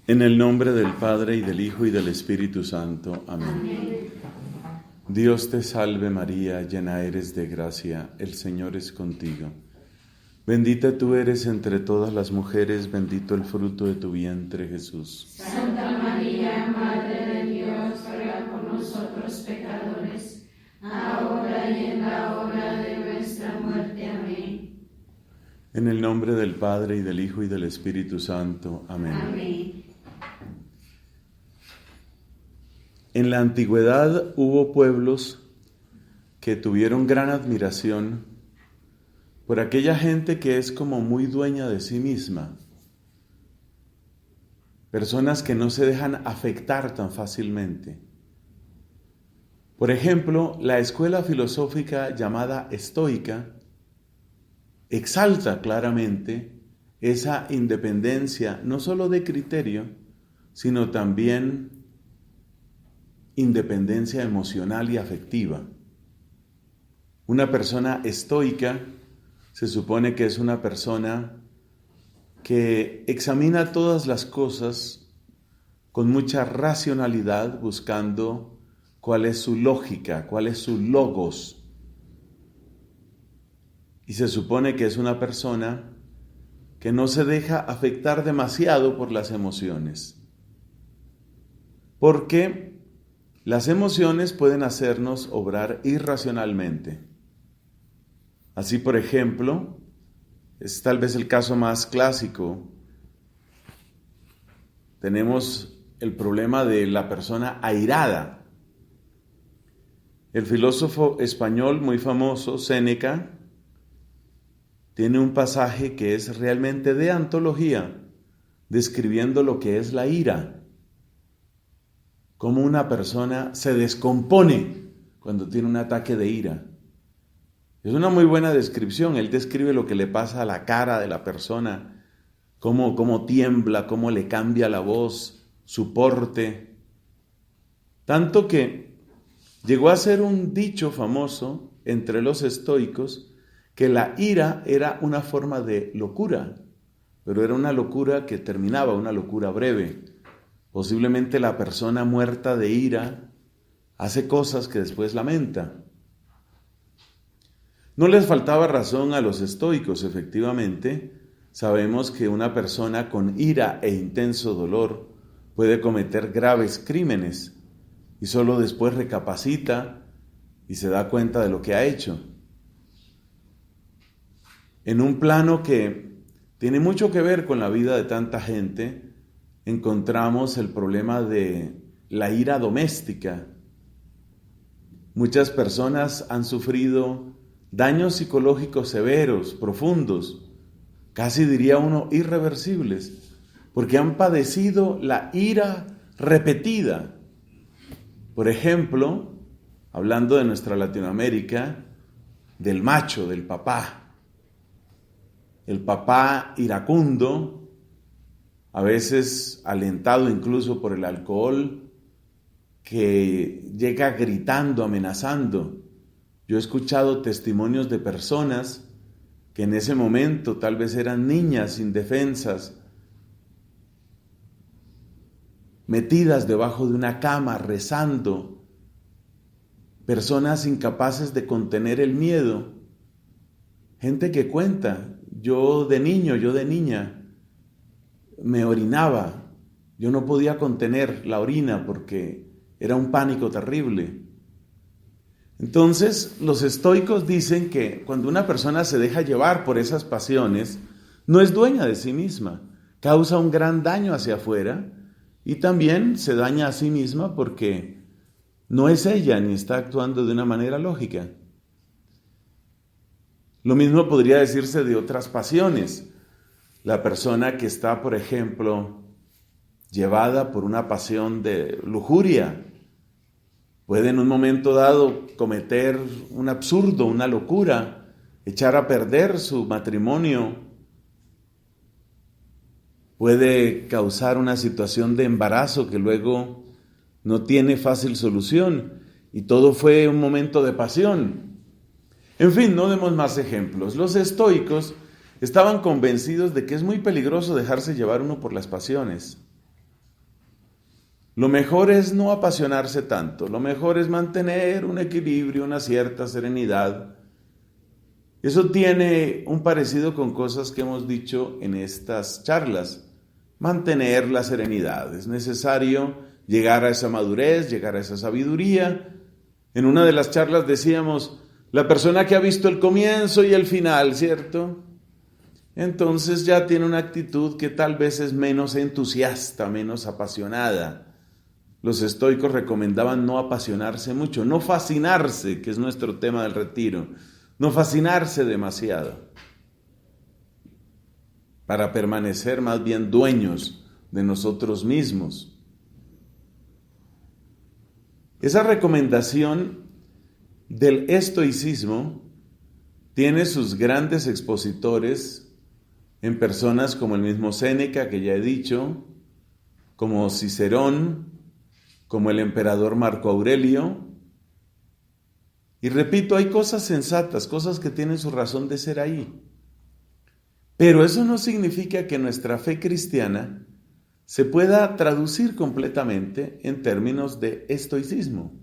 En el nombre del Padre, y del Hijo, y del Espíritu Santo. Amén. Dios te salve María, llena eres de gracia, el Señor es contigo. Bendita tú eres entre todas las mujeres, bendito el fruto de tu vientre, Jesús. Santa María, Madre de Dios, ruega por nosotros pecadores, ahora y en la hora de nuestra muerte. Amén. En el nombre del Padre, y del Hijo, y del Espíritu Santo. Amén. Amén. En la antigüedad hubo pueblos que tuvieron gran admiración por aquella gente que es como muy dueña de sí misma. Personas que no se dejan afectar tan fácilmente. Por ejemplo, la escuela filosófica llamada estoica exalta claramente esa independencia, no solo de criterio, sino también independencia emocional y afectiva. Una persona estoica se supone que es una persona que examina todas las cosas con mucha racionalidad, buscando cuál es su lógica, cuál es su logos. Y se supone que es una persona que no se deja afectar demasiado por las emociones. Porque las emociones pueden hacernos obrar irracionalmente. Así, por ejemplo, es tal vez el caso más clásico. Tenemos el problema de la persona airada. El filósofo español muy famoso, Séneca, tiene un pasaje que es realmente de antología, describiendo lo que es la ira. Cómo una persona se descompone cuando tiene un ataque de ira. Es una muy buena descripción. Él describe lo que le pasa a la cara de la persona, cómo tiembla, cómo le cambia la voz, su porte. Tanto que llegó a ser un dicho famoso entre los estoicos que la ira era una forma de locura, pero era una locura que terminaba, una locura breve. Posiblemente la persona muerta de ira hace cosas que después lamenta. No les faltaba razón a los estoicos, efectivamente. Sabemos que una persona con ira e intenso dolor puede cometer graves crímenes y solo después recapacita y se da cuenta de lo que ha hecho. En un plano que tiene mucho que ver con la vida de tanta gente, encontramos el problema de la ira doméstica. Muchas personas han sufrido daños psicológicos severos, profundos, casi diría uno irreversibles, porque han padecido la ira repetida. Por ejemplo, hablando de nuestra Latinoamérica, del macho, del papá. El papá iracundo, a veces alentado incluso por el alcohol, que llega gritando, amenazando. Yo he escuchado testimonios de personas que en ese momento tal vez eran niñas indefensas, metidas debajo de una cama rezando, personas incapaces de contener el miedo. Gente que cuenta, yo de niño, yo de niña, me orinaba, yo no podía contener la orina porque era un pánico terrible. Entonces, los estoicos dicen que cuando una persona se deja llevar por esas pasiones, no es dueña de sí misma, causa un gran daño hacia afuera y también se daña a sí misma porque no es ella ni está actuando de una manera lógica. Lo mismo podría decirse de otras pasiones. La persona que está, por ejemplo, llevada por una pasión de lujuria, puede en un momento dado cometer un absurdo, una locura, echar a perder su matrimonio, puede causar una situación de embarazo que luego no tiene fácil solución y todo fue un momento de pasión. En fin, no demos más ejemplos. Los estoicos estaban convencidos de que es muy peligroso dejarse llevar uno por las pasiones. lo mejor es no apasionarse tanto, lo mejor es mantener un equilibrio, una cierta serenidad. Eso tiene un parecido con cosas que hemos dicho en estas charlas. Mantener la serenidad, es necesario llegar a esa madurez, llegar a esa sabiduría. En una de las charlas decíamos, la persona que ha visto el comienzo y el final, ¿cierto? Entonces ya tiene una actitud que tal vez es menos entusiasta, menos apasionada. Los estoicos recomendaban no apasionarse mucho, no fascinarse, que es nuestro tema del retiro, no fascinarse demasiado, para permanecer más bien dueños de nosotros mismos. Esa recomendación del estoicismo tiene sus grandes expositores en personas como el mismo Séneca, que ya he dicho, como Cicerón, como el emperador Marco Aurelio. Y repito, hay cosas sensatas, cosas que tienen su razón de ser ahí. Pero eso no significa que nuestra fe cristiana se pueda traducir completamente en términos de estoicismo.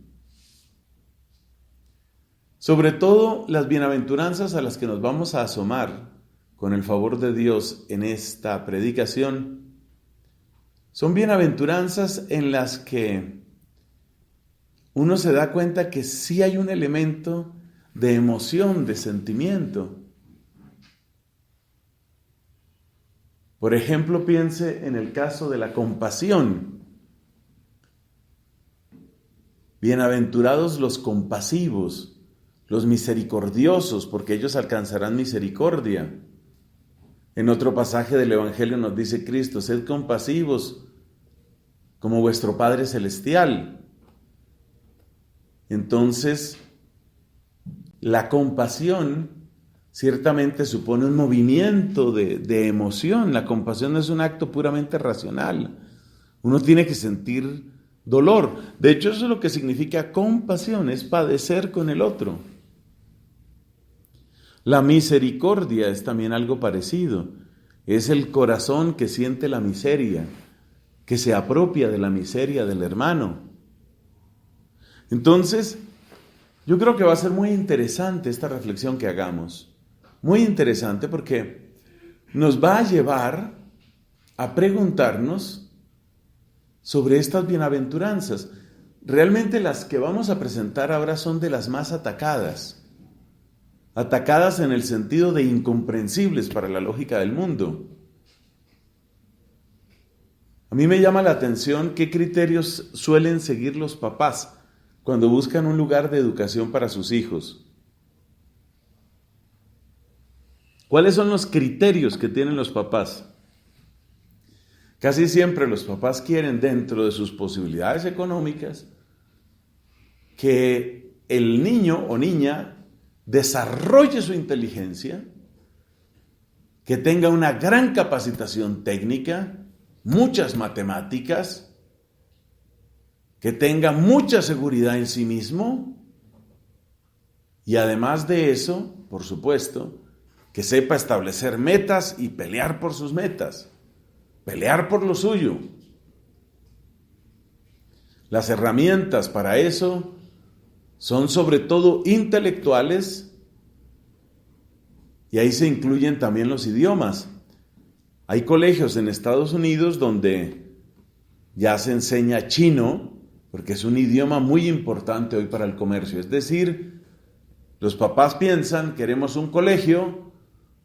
Sobre todo las bienaventuranzas a las que nos vamos a asomar con el favor de Dios en esta predicación, son bienaventuranzas en las que uno se da cuenta que sí hay un elemento de emoción, de sentimiento. Por ejemplo, piense en el caso de la compasión. Bienaventurados los compasivos, los misericordiosos, porque ellos alcanzarán misericordia. En otro pasaje del Evangelio nos dice Cristo, sed compasivos como vuestro Padre Celestial. Entonces, la compasión ciertamente supone un movimiento de emoción. La compasión no es un acto puramente racional. Uno tiene que sentir dolor. De hecho, eso es lo que significa compasión, es padecer con el otro. La misericordia es también algo parecido. Es el corazón que siente la miseria, que se apropia de la miseria del hermano. Entonces, yo creo que va a ser muy interesante esta reflexión que hagamos. Muy interesante porque nos va a llevar a preguntarnos sobre estas bienaventuranzas. Realmente las que vamos a presentar ahora son de las más atacadas. Atacadas en el sentido de incomprensibles para la lógica del mundo. A mí me llama la atención qué criterios suelen seguir los papás cuando buscan un lugar de educación para sus hijos. ¿Cuáles son los criterios que tienen los papás? Casi siempre los papás quieren, dentro de sus posibilidades económicas, que el niño o niña desarrolle su inteligencia, que tenga una gran capacitación técnica, muchas matemáticas, que tenga mucha seguridad en sí mismo y además de eso, por supuesto, que sepa establecer metas y pelear por sus metas, pelear por lo suyo. Las herramientas para eso son sobre todo intelectuales y ahí se incluyen también los idiomas. Hay colegios en Estados Unidos donde ya se enseña chino, porque es un idioma muy importante hoy para el comercio. Es decir, los papás piensan, queremos un colegio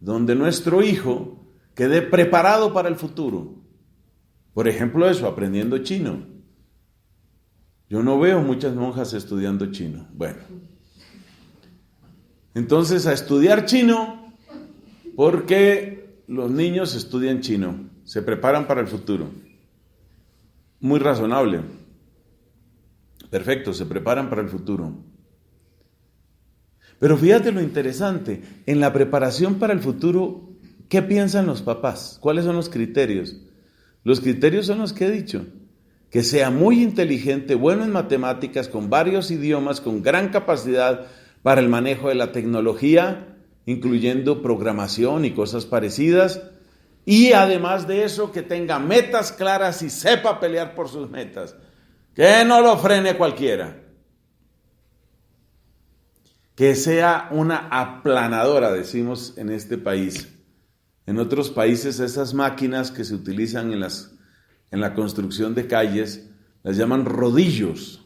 donde nuestro hijo quede preparado para el futuro. Por ejemplo, eso, aprendiendo chino. Yo no veo muchas monjas estudiando chino. Bueno, entonces a estudiar chino porque los niños estudian chino, se preparan para el futuro. Muy razonable. Perfecto, se preparan para el futuro. Pero fíjate lo interesante, en la preparación para el futuro, ¿qué piensan los papás? ¿Cuáles son los criterios? Los criterios son los que he dicho. Que sea muy inteligente, bueno en matemáticas, con varios idiomas, con gran capacidad para el manejo de la tecnología, incluyendo programación y cosas parecidas, y además de eso que tenga metas claras y sepa pelear por sus metas. Que no lo frene cualquiera. Que sea una aplanadora, decimos en este país. En otros países esas máquinas que se utilizan en la construcción de calles las llaman rodillos.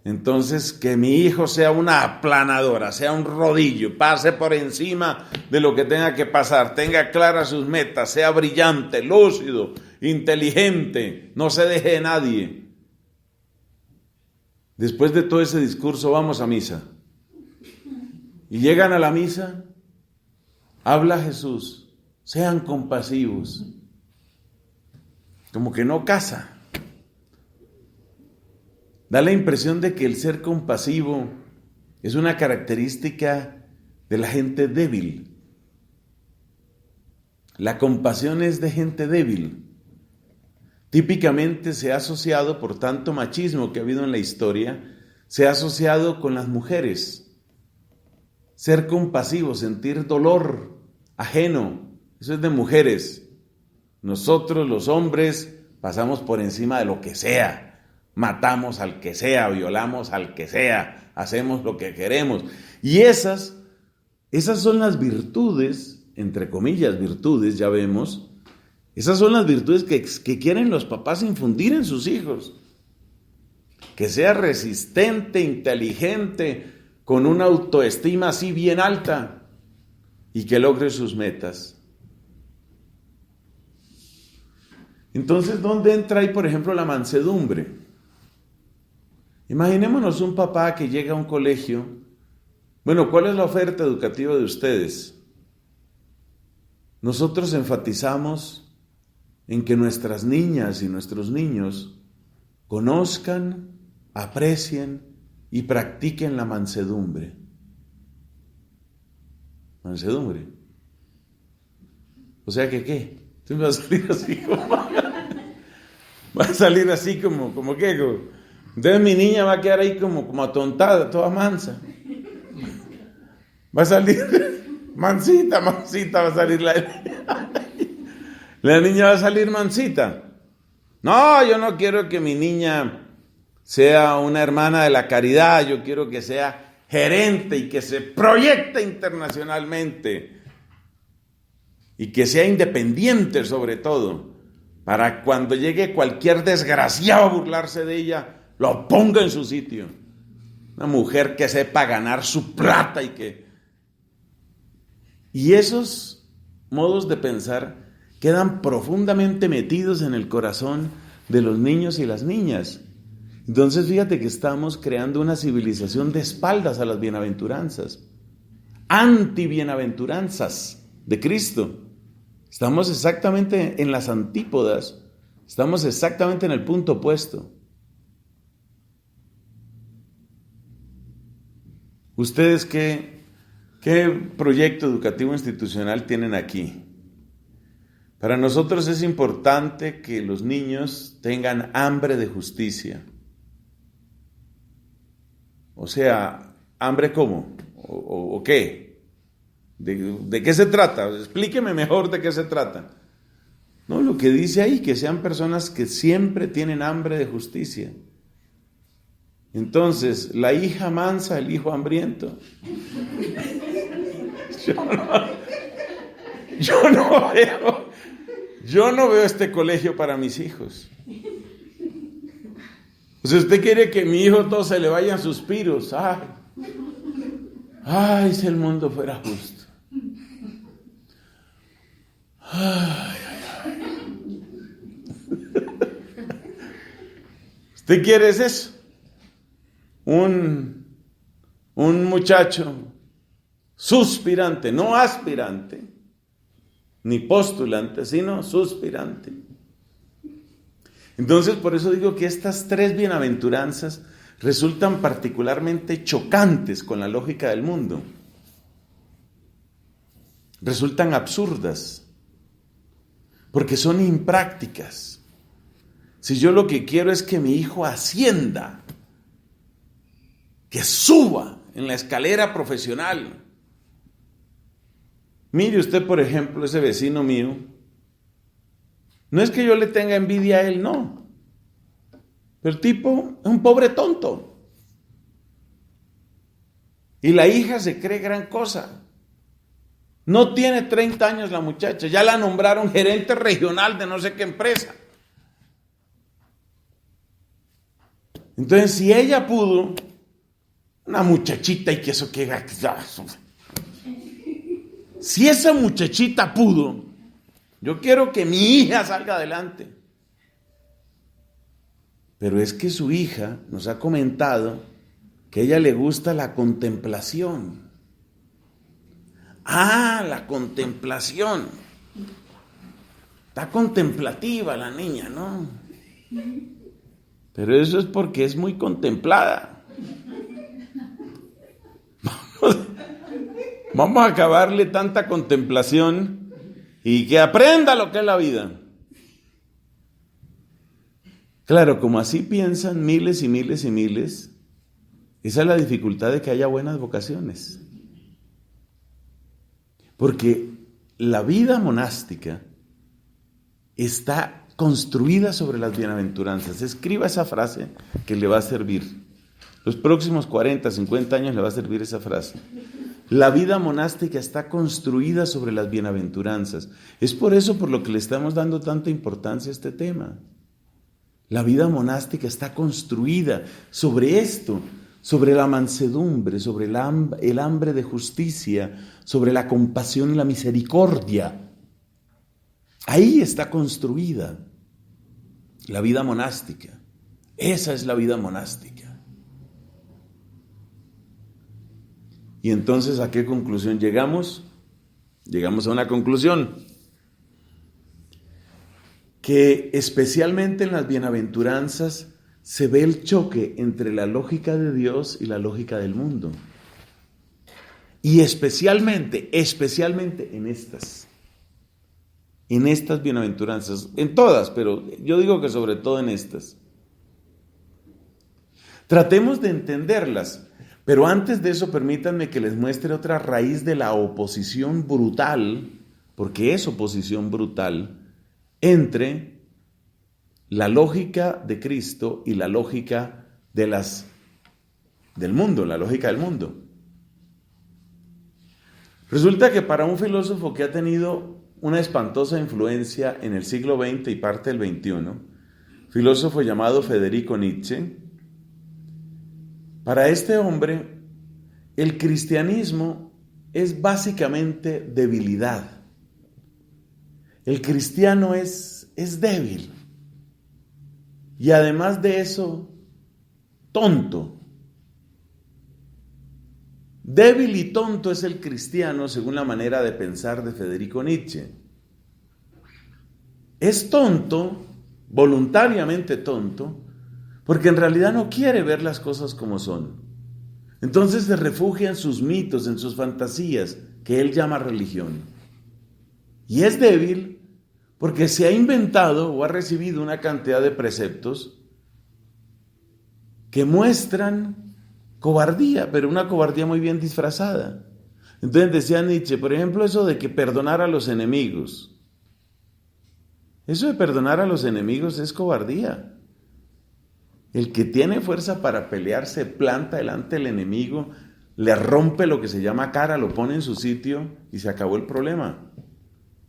Entonces, que mi hijo sea una aplanadora, sea un rodillo, pase por encima de lo que tenga que pasar, tenga claras sus metas, sea brillante, lúcido, inteligente, no se deje de nadie. Después de todo ese discurso vamos a misa. Y llegan a la misa, habla Jesús, sean compasivos. Como que no casa. Da la impresión de que el ser compasivo es una característica de la gente débil. La compasión es de gente débil. Típicamente se ha asociado, por tanto machismo que ha habido en la historia, se ha asociado con las mujeres. Ser compasivo, sentir dolor ajeno, eso es de mujeres. Nosotros los hombres pasamos por encima de lo que sea. Matamos al que sea, violamos al que sea, hacemos lo que queremos. Y esas son las virtudes, entre comillas virtudes, ya vemos, esas son las virtudes que quieren los papás infundir en sus hijos. Que sea resistente, inteligente, con una autoestima así bien alta y que logre sus metas. Entonces, ¿dónde entra ahí, por ejemplo, la mansedumbre? Imaginémonos un papá que llega a un colegio. Bueno, ¿cuál es la oferta educativa de ustedes? Nosotros enfatizamos en que nuestras niñas y nuestros niños conozcan, aprecien y practiquen la mansedumbre. Mansedumbre. O sea que, ¿qué? Entonces va a salir así como... Va a salir así como ¿qué? Entonces mi niña va a quedar ahí como atontada, toda mansa. Va a salir mansita va a salir la niña. La niña va a salir mansita. No, yo no quiero que mi niña sea una hermana de la caridad, yo quiero que sea gerente y que se proyecte internacionalmente. Y que sea independiente sobre todo, para cuando llegue cualquier desgraciado a burlarse de ella, lo ponga en su sitio. Una mujer que sepa ganar su plata y esos modos de pensar quedan profundamente metidos en el corazón de los niños y las niñas. Entonces fíjate que estamos creando una civilización de espaldas a las bienaventuranzas, anti-bienaventuranzas de Cristo. Estamos exactamente en las antípodas, estamos exactamente en el punto opuesto. ¿Ustedes qué proyecto educativo institucional tienen aquí? Para nosotros es importante que los niños tengan hambre de justicia. O sea, ¿hambre cómo? ¿O qué? ¿De qué se trata? Explíqueme mejor de qué se trata. No, lo que dice ahí, que sean personas que siempre tienen hambre de justicia. Entonces, la hija mansa, el hijo hambriento. Yo no veo este colegio para mis hijos. O sea, usted quiere que mi hijo todo se le vayan suspiros. Ay, si el mundo fuera justo. ¿Usted quiere eso? Un muchacho suspirante, no aspirante, ni postulante, sino suspirante. Entonces, por eso digo que estas tres bienaventuranzas resultan particularmente chocantes con la lógica del mundo. Resultan absurdas, porque son imprácticas. Si yo lo que quiero es que mi hijo ascienda, que suba en la escalera profesional. Mire usted, por ejemplo, ese vecino mío. No es que yo le tenga envidia a él, no. Pero el tipo es un pobre tonto. Y la hija se cree gran cosa. No tiene 30 años la muchacha, ya la nombraron gerente regional de no sé qué empresa. Entonces, si ella pudo, una muchachita y que eso que... Si esa muchachita pudo, yo quiero que mi hija salga adelante. Pero es que su hija nos ha comentado que a ella le gusta la contemplación. Ah, la contemplación. Está contemplativa la niña, ¿no? Pero eso es porque es muy contemplada. Vamos a acabarle tanta contemplación y que aprenda lo que es la vida. Claro, como así piensan miles y miles y miles, esa es la dificultad de que haya buenas vocaciones. Porque la vida monástica está construida sobre las bienaventuranzas. Escriba esa frase que le va a servir. Los próximos 40, 50 años le va a servir esa frase. La vida monástica está construida sobre las bienaventuranzas. Es por eso por lo que le estamos dando tanta importancia a este tema. La vida monástica está construida sobre esto, sobre la mansedumbre, sobre el hambre de justicia, sobre la compasión y la misericordia. Ahí está construida la vida monástica. Esa es la vida monástica. Y entonces, ¿a qué conclusión llegamos? Llegamos a una conclusión. Que especialmente en las bienaventuranzas se ve el choque entre la lógica de Dios y la lógica del mundo. Y especialmente en estas bienaventuranzas, en todas, pero yo digo que sobre todo en estas. Tratemos de entenderlas, pero antes de eso permítanme que les muestre otra raíz de la oposición brutal, porque es oposición brutal, entre la lógica de Cristo y la lógica del mundo, la lógica del mundo. Resulta que para un filósofo que ha tenido una espantosa influencia en el siglo XX y parte del XXI, filósofo llamado Federico Nietzsche, para este hombre el cristianismo es básicamente debilidad. El cristiano es débil y además de eso, tonto. Débil y tonto es el cristiano según la manera de pensar de Federico Nietzsche. Es tonto, voluntariamente tonto, porque en realidad no quiere ver las cosas como son. Entonces se refugia en sus mitos, en sus fantasías, que él llama religión. Y es débil porque se ha inventado o ha recibido una cantidad de preceptos que muestran cobardía, pero una cobardía muy bien disfrazada. Entonces decía Nietzsche, por ejemplo, eso de que perdonar a los enemigos. Eso de perdonar a los enemigos es cobardía. El que tiene fuerza para pelear se planta delante del enemigo, le rompe lo que se llama cara, lo pone en su sitio y se acabó el problema.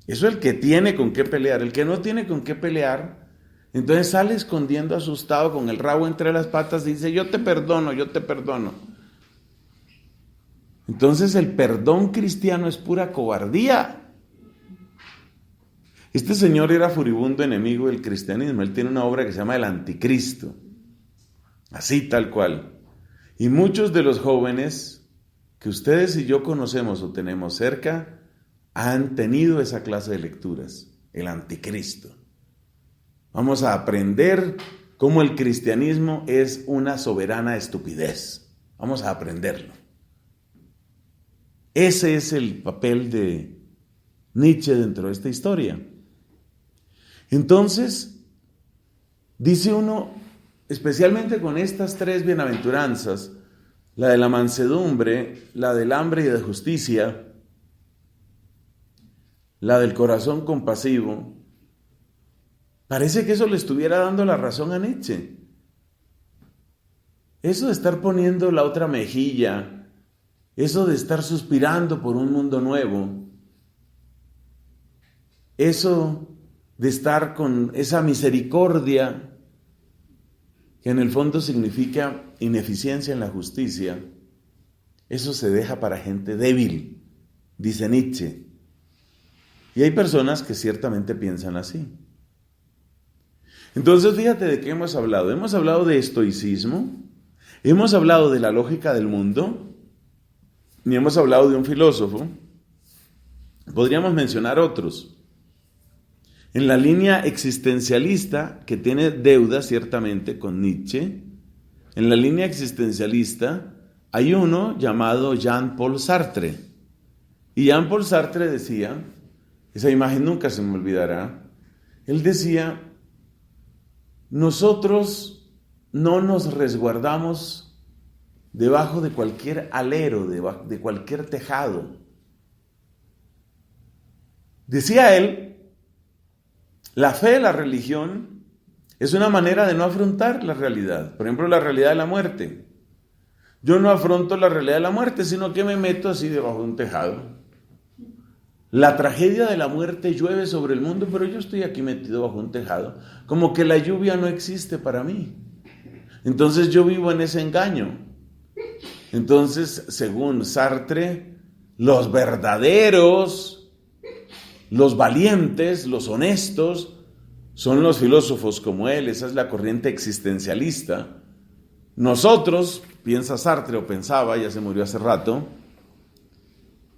Eso es el que tiene con qué pelear. El que no tiene con qué pelear, entonces sale escondiendo asustado con el rabo entre las patas y dice, yo te perdono, yo te perdono. Entonces el perdón cristiano es pura cobardía. Este señor era furibundo enemigo del cristianismo. Él tiene una obra que se llama El Anticristo. Así tal cual. Y muchos de los jóvenes que ustedes y yo conocemos o tenemos cerca han tenido esa clase de lecturas, el Anticristo. Vamos a aprender cómo el cristianismo es una soberana estupidez. Vamos a aprenderlo. Ese es el papel de Nietzsche dentro de esta historia. Entonces, dice uno, especialmente con estas tres bienaventuranzas, la de la mansedumbre, la del hambre y de justicia, la del corazón compasivo, parece que eso le estuviera dando la razón a Nietzsche. Eso de estar poniendo la otra mejilla, eso de estar suspirando por un mundo nuevo, eso de estar con esa misericordia, que en el fondo significa ineficiencia en la justicia, eso se deja para gente débil, dice Nietzsche. Y hay personas que ciertamente piensan así. Entonces, fíjate de qué hemos hablado. Hemos hablado de estoicismo, hemos hablado de la lógica del mundo, y hemos hablado de un filósofo. Podríamos mencionar otros. En la línea existencialista, que tiene deuda ciertamente con Nietzsche, en la línea existencialista hay uno llamado Jean-Paul Sartre. Y Jean-Paul Sartre decía, esa imagen nunca se me olvidará, él decía, nosotros no nos resguardamos debajo de cualquier alero, de cualquier tejado. Decía él, la fe, la religión, es una manera de no afrontar la realidad. Por ejemplo, la realidad de la muerte. Yo no afronto la realidad de la muerte, sino que me meto así debajo de un tejado. La tragedia de la muerte llueve sobre el mundo, pero yo estoy aquí metido bajo un tejado. Como que la lluvia no existe para mí. Entonces yo vivo en ese engaño. Entonces, según Sartre, los verdaderos, los valientes, los honestos, son los filósofos como él. Esa es la corriente existencialista. Nosotros, piensa Sartre o pensaba, ya se murió hace rato,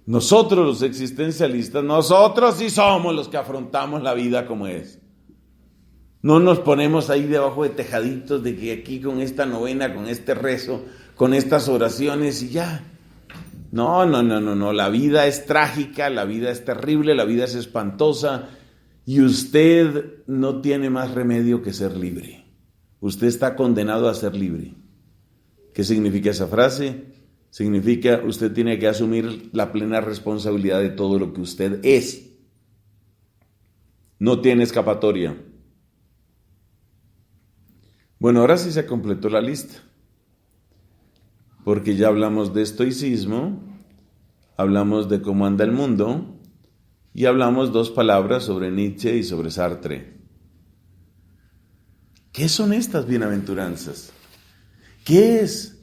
nosotros los existencialistas, nosotros sí somos los que afrontamos la vida como es. No nos ponemos ahí debajo de tejaditos de que aquí con esta novena, con este rezo, con estas oraciones y ya. No, la vida es trágica, la vida es terrible, la vida es espantosa y usted no tiene más remedio que ser libre. Usted está condenado a ser libre. ¿Qué significa esa frase? Significa usted tiene que asumir la plena responsabilidad de todo lo que usted es. No tiene escapatoria. Bueno, ahora sí se completó la lista. Porque ya hablamos de estoicismo, hablamos de cómo anda el mundo y hablamos 2 palabras sobre Nietzsche y sobre Sartre. ¿Qué son estas bienaventuranzas? ¿Qué es?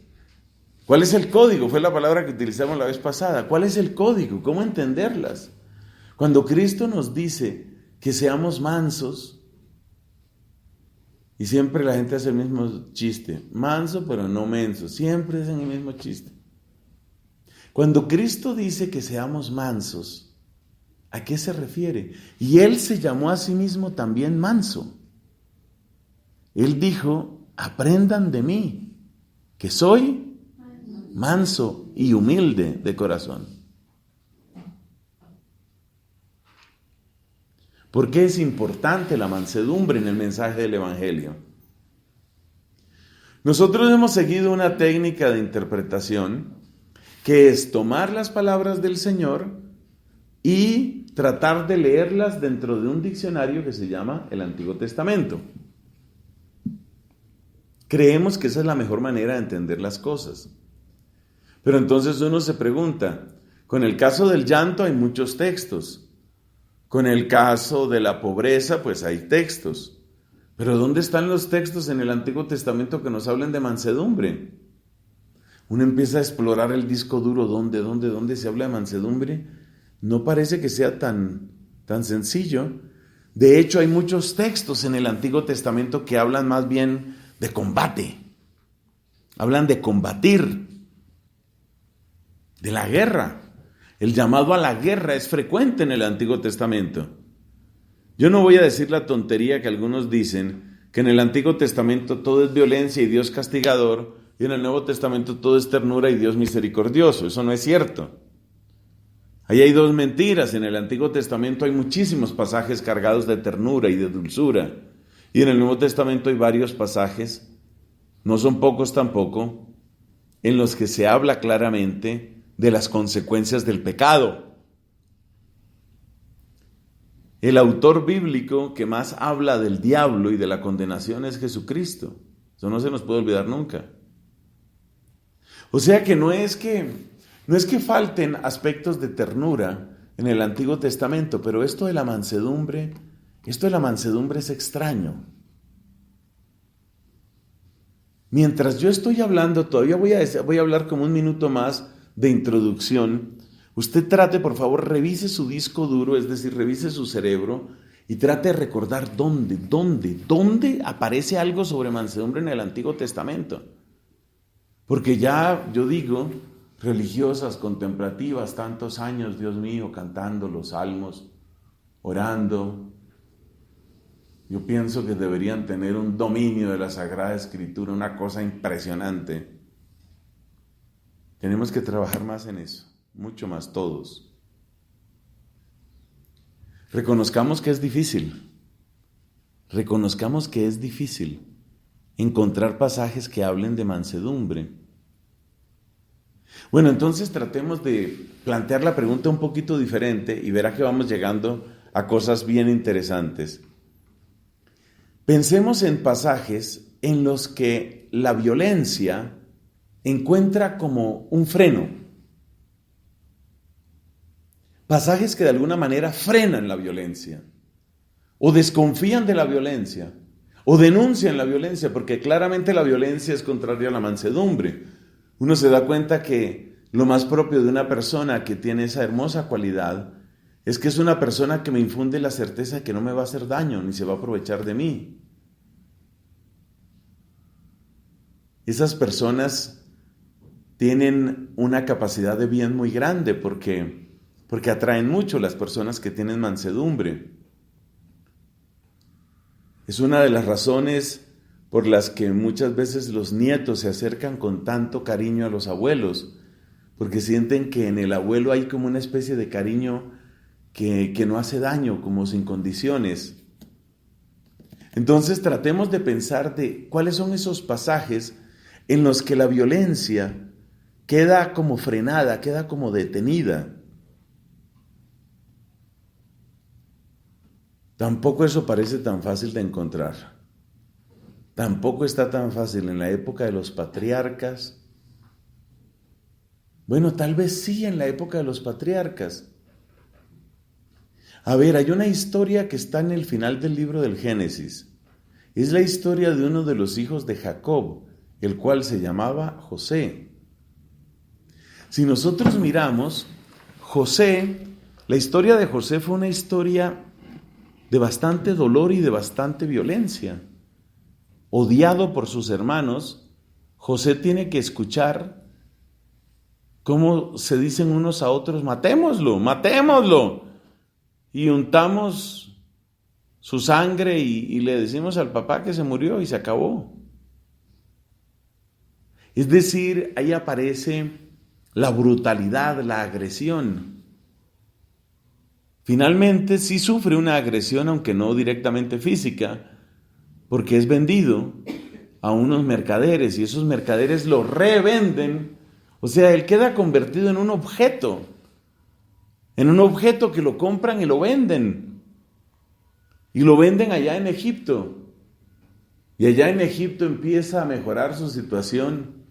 ¿Cuál es el código? Fue la palabra que utilizamos la vez pasada. ¿Cuál es el código? ¿Cómo entenderlas? Cuando Cristo nos dice que seamos mansos, y siempre la gente hace el mismo chiste, manso pero no menso, siempre hacen el mismo chiste. Cuando Cristo dice que seamos mansos, ¿a qué se refiere? Y Él se llamó a sí mismo también manso. Él dijo, aprendan de mí, que soy manso y humilde de corazón. ¿Por qué es importante la mansedumbre en el mensaje del Evangelio? Nosotros hemos seguido una técnica de interpretación que es tomar las palabras del Señor y tratar de leerlas dentro de un diccionario que se llama el Antiguo Testamento. Creemos que esa es la mejor manera de entender las cosas. Pero entonces uno se pregunta, con el caso del llanto hay muchos textos, con el caso de la pobreza pues hay textos, pero ¿dónde están los textos en el Antiguo Testamento que nos hablen de mansedumbre? Uno empieza a explorar el disco duro, ¿dónde se habla de mansedumbre? No parece que sea tan sencillo. De hecho hay muchos textos en el Antiguo Testamento que hablan más bien de combate, hablan de combatir, de la guerra. El llamado a la guerra es frecuente en el Antiguo Testamento. Yo no voy a decir la tontería que algunos dicen, que en el Antiguo Testamento todo es violencia y Dios castigador, y en el Nuevo Testamento todo es ternura y Dios misericordioso. Eso no es cierto. Ahí hay 2 mentiras. En el Antiguo Testamento hay muchísimos pasajes cargados de ternura y de dulzura, y en el Nuevo Testamento hay varios pasajes, no son pocos tampoco, en los que se habla claramente de las consecuencias del pecado. El autor bíblico que más habla del diablo y de la condenación es Jesucristo. Eso no se nos puede olvidar nunca. O sea que no es que falten aspectos de ternura en el Antiguo Testamento, pero esto de la mansedumbre es extraño. Mientras yo estoy hablando, todavía voy a hablar como un minuto más de introducción. Usted trate, por favor, revise su disco duro, es decir, revise su cerebro y trate de recordar dónde aparece algo sobre mansedumbre en el Antiguo Testamento. Porque ya, yo digo, religiosas, contemplativas, tantos años, Dios mío, cantando los salmos, orando. Yo pienso que deberían tener un dominio de la Sagrada Escritura, una cosa impresionante. Tenemos que trabajar más en eso, mucho más todos. Reconozcamos que es difícil. Reconozcamos que es difícil encontrar pasajes que hablen de mansedumbre. Bueno, entonces tratemos de plantear la pregunta un poquito diferente y verá que vamos llegando a cosas bien interesantes. Pensemos en pasajes en los que la violencia encuentra como un freno. Pasajes que de alguna manera frenan la violencia, o desconfían de la violencia, o denuncian la violencia, porque claramente la violencia es contraria a la mansedumbre. Uno se da cuenta que lo más propio de una persona que tiene esa hermosa cualidad es que es una persona que me infunde la certeza de que no me va a hacer daño, ni se va a aprovechar de mí. Esas personas tienen una capacidad de bien muy grande porque atraen mucho las personas que tienen mansedumbre. Es una de las razones por las que muchas veces los nietos se acercan con tanto cariño a los abuelos, porque sienten que en el abuelo hay como una especie de cariño que no hace daño, como sin condiciones. Entonces tratemos de pensar de cuáles son esos pasajes en los que la violencia queda como frenada, queda como detenida. Tampoco eso parece tan fácil de encontrar. Tampoco está tan fácil en la época de los patriarcas. Bueno, tal vez sí en la época de los patriarcas. A ver, hay una historia que está en el final del libro del Génesis. Es la historia de uno de los hijos de Jacob, el cual se llamaba José. Si nosotros miramos, la historia de José fue una historia de bastante dolor y de bastante violencia. Odiado por sus hermanos, José tiene que escuchar cómo se dicen unos a otros: matémoslo, matémoslo. Y untamos su sangre y le decimos al papá que se murió y se acabó. Es decir, ahí aparece la brutalidad, la agresión. Finalmente sí sufre una agresión, aunque no directamente física, porque es vendido a unos mercaderes y esos mercaderes lo revenden. O sea, él queda convertido en un objeto que lo compran y lo venden. Y lo venden allá en Egipto. Y allá en Egipto empieza a mejorar su situación,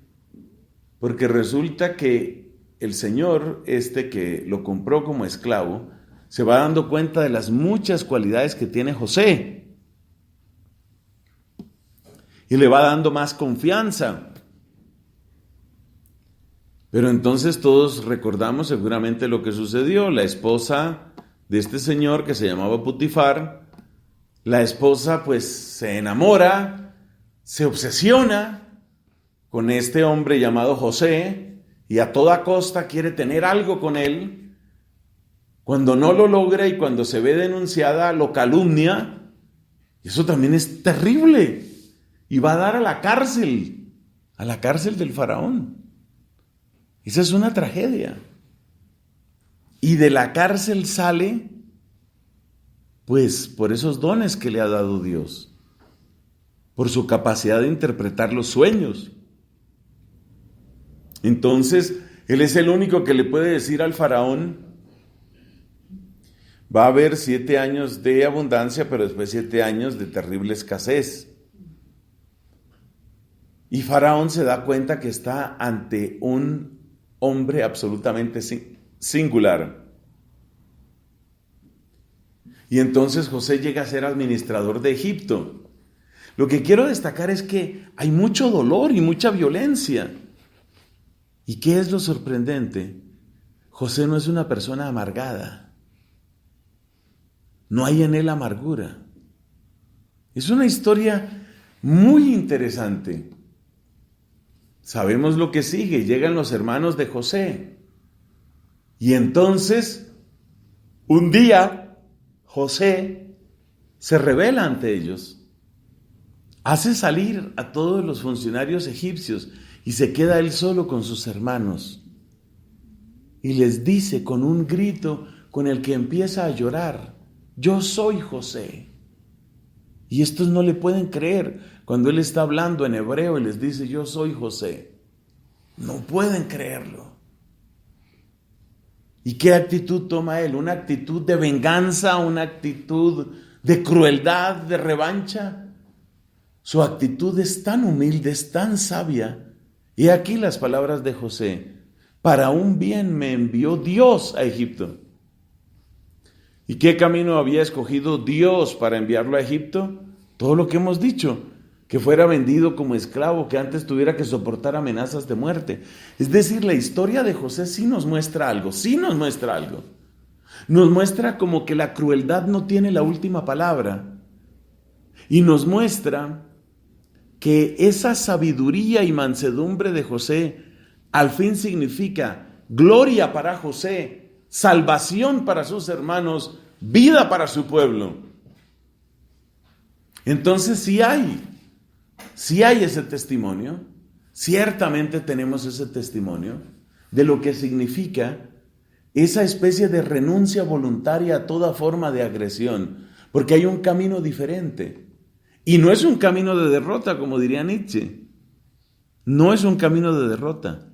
porque resulta que el señor que lo compró como esclavo se va dando cuenta de las muchas cualidades que tiene José y le va dando más confianza. Pero entonces todos recordamos seguramente lo que sucedió. La esposa de este señor, que se llamaba Putifar, la esposa pues se enamora, se obsesiona con este hombre llamado José y a toda costa quiere tener algo con él. Cuando no lo logra y cuando se ve denunciada, lo calumnia. Y eso también es terrible. Y va a dar a la cárcel del faraón. Esa es una tragedia. Y de la cárcel sale, pues, por esos dones que le ha dado Dios, por su capacidad de interpretar los sueños. Entonces, él es el único que le puede decir al faraón: va a haber 7 años de abundancia, pero después 7 años de terrible escasez. Y Faraón se da cuenta que está ante un hombre absolutamente singular. Y entonces José llega a ser administrador de Egipto. Lo que quiero destacar es que hay mucho dolor y mucha violencia. ¿Y qué es lo sorprendente? José no es una persona amargada. No hay en él amargura. Es una historia muy interesante. Sabemos lo que sigue. Llegan los hermanos de José. Y entonces, un día, José se revela ante ellos. Hace salir a todos los funcionarios egipcios y se queda él solo con sus hermanos. Y les dice con un grito con el que empieza a llorar: yo soy José. Y estos no le pueden creer cuando él está hablando en hebreo y les dice: yo soy José. No pueden creerlo. ¿Y qué actitud toma él? ¿Una actitud de venganza? ¿Una actitud de crueldad, de revancha? Su actitud es tan humilde, es tan sabia. Y aquí las palabras de José: para un bien me envió Dios a Egipto. ¿Y qué camino había escogido Dios para enviarlo a Egipto? Todo lo que hemos dicho, que fuera vendido como esclavo, que antes tuviera que soportar amenazas de muerte. Es decir, la historia de José sí nos muestra algo, Nos muestra como que la crueldad no tiene la última palabra. Y nos muestra que esa sabiduría y mansedumbre de José al fin significa gloria para José, salvación para sus hermanos, vida para su pueblo. Entonces sí hay ese testimonio, ciertamente tenemos ese testimonio de lo que significa esa especie de renuncia voluntaria a toda forma de agresión, porque hay un camino diferente. Y no es un camino de derrota, como diría Nietzsche. No es un camino de derrota,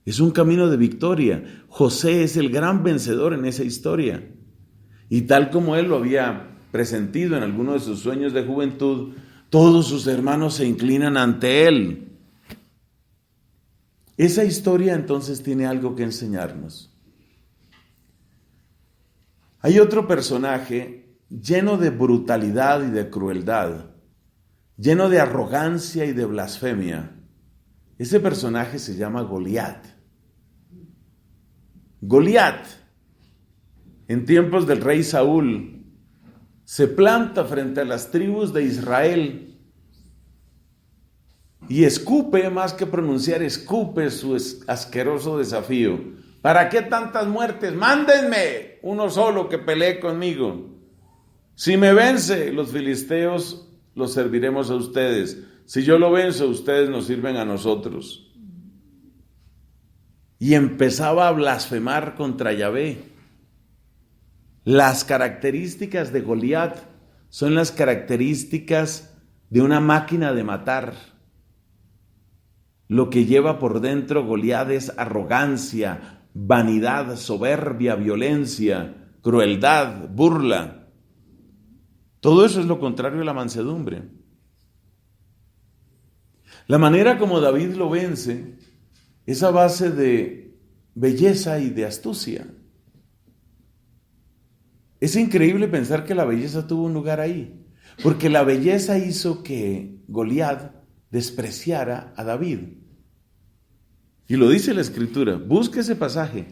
es un camino de victoria. José es el gran vencedor en esa historia. Y tal como él lo había presentido en alguno de sus sueños de juventud, todos sus hermanos se inclinan ante él. Esa historia entonces tiene algo que enseñarnos. Hay otro personaje lleno de brutalidad y de crueldad, lleno de arrogancia y de blasfemia. Ese personaje se llama Goliat. Goliat, en tiempos del rey Saúl, se planta frente a las tribus de Israel y escupe, más que pronunciar, escupe su asqueroso desafío. ¿Para qué tantas muertes? Mándenme uno solo que pelee conmigo. Si me vence, los filisteos los serviremos a ustedes. Si yo lo venzo, ustedes nos sirven a nosotros. Y empezaba a blasfemar contra Yahvé. Las características de Goliat son las características de una máquina de matar. Lo que lleva por dentro Goliat es arrogancia, vanidad, soberbia, violencia, crueldad, burla. Todo eso es lo contrario a la mansedumbre. La manera como David lo vence es a base de belleza y de astucia. Es increíble pensar que la belleza tuvo un lugar ahí, porque la belleza hizo que Goliat despreciara a David. Y lo dice la Escritura, busca ese pasaje.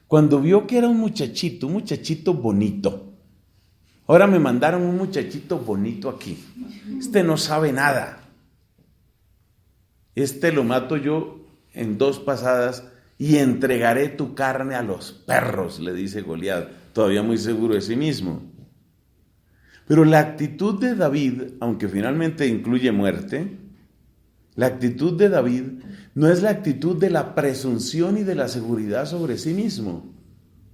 Cuando vio que era un muchachito bonito. Ahora me mandaron un muchachito bonito aquí. Este no sabe nada. Este lo mato yo en 2 pasadas y entregaré tu carne a los perros, le dice Goliat, todavía muy seguro de sí mismo. Pero la actitud de David, aunque finalmente incluye muerte, la actitud de David no es la actitud de la presunción y de la seguridad sobre sí mismo.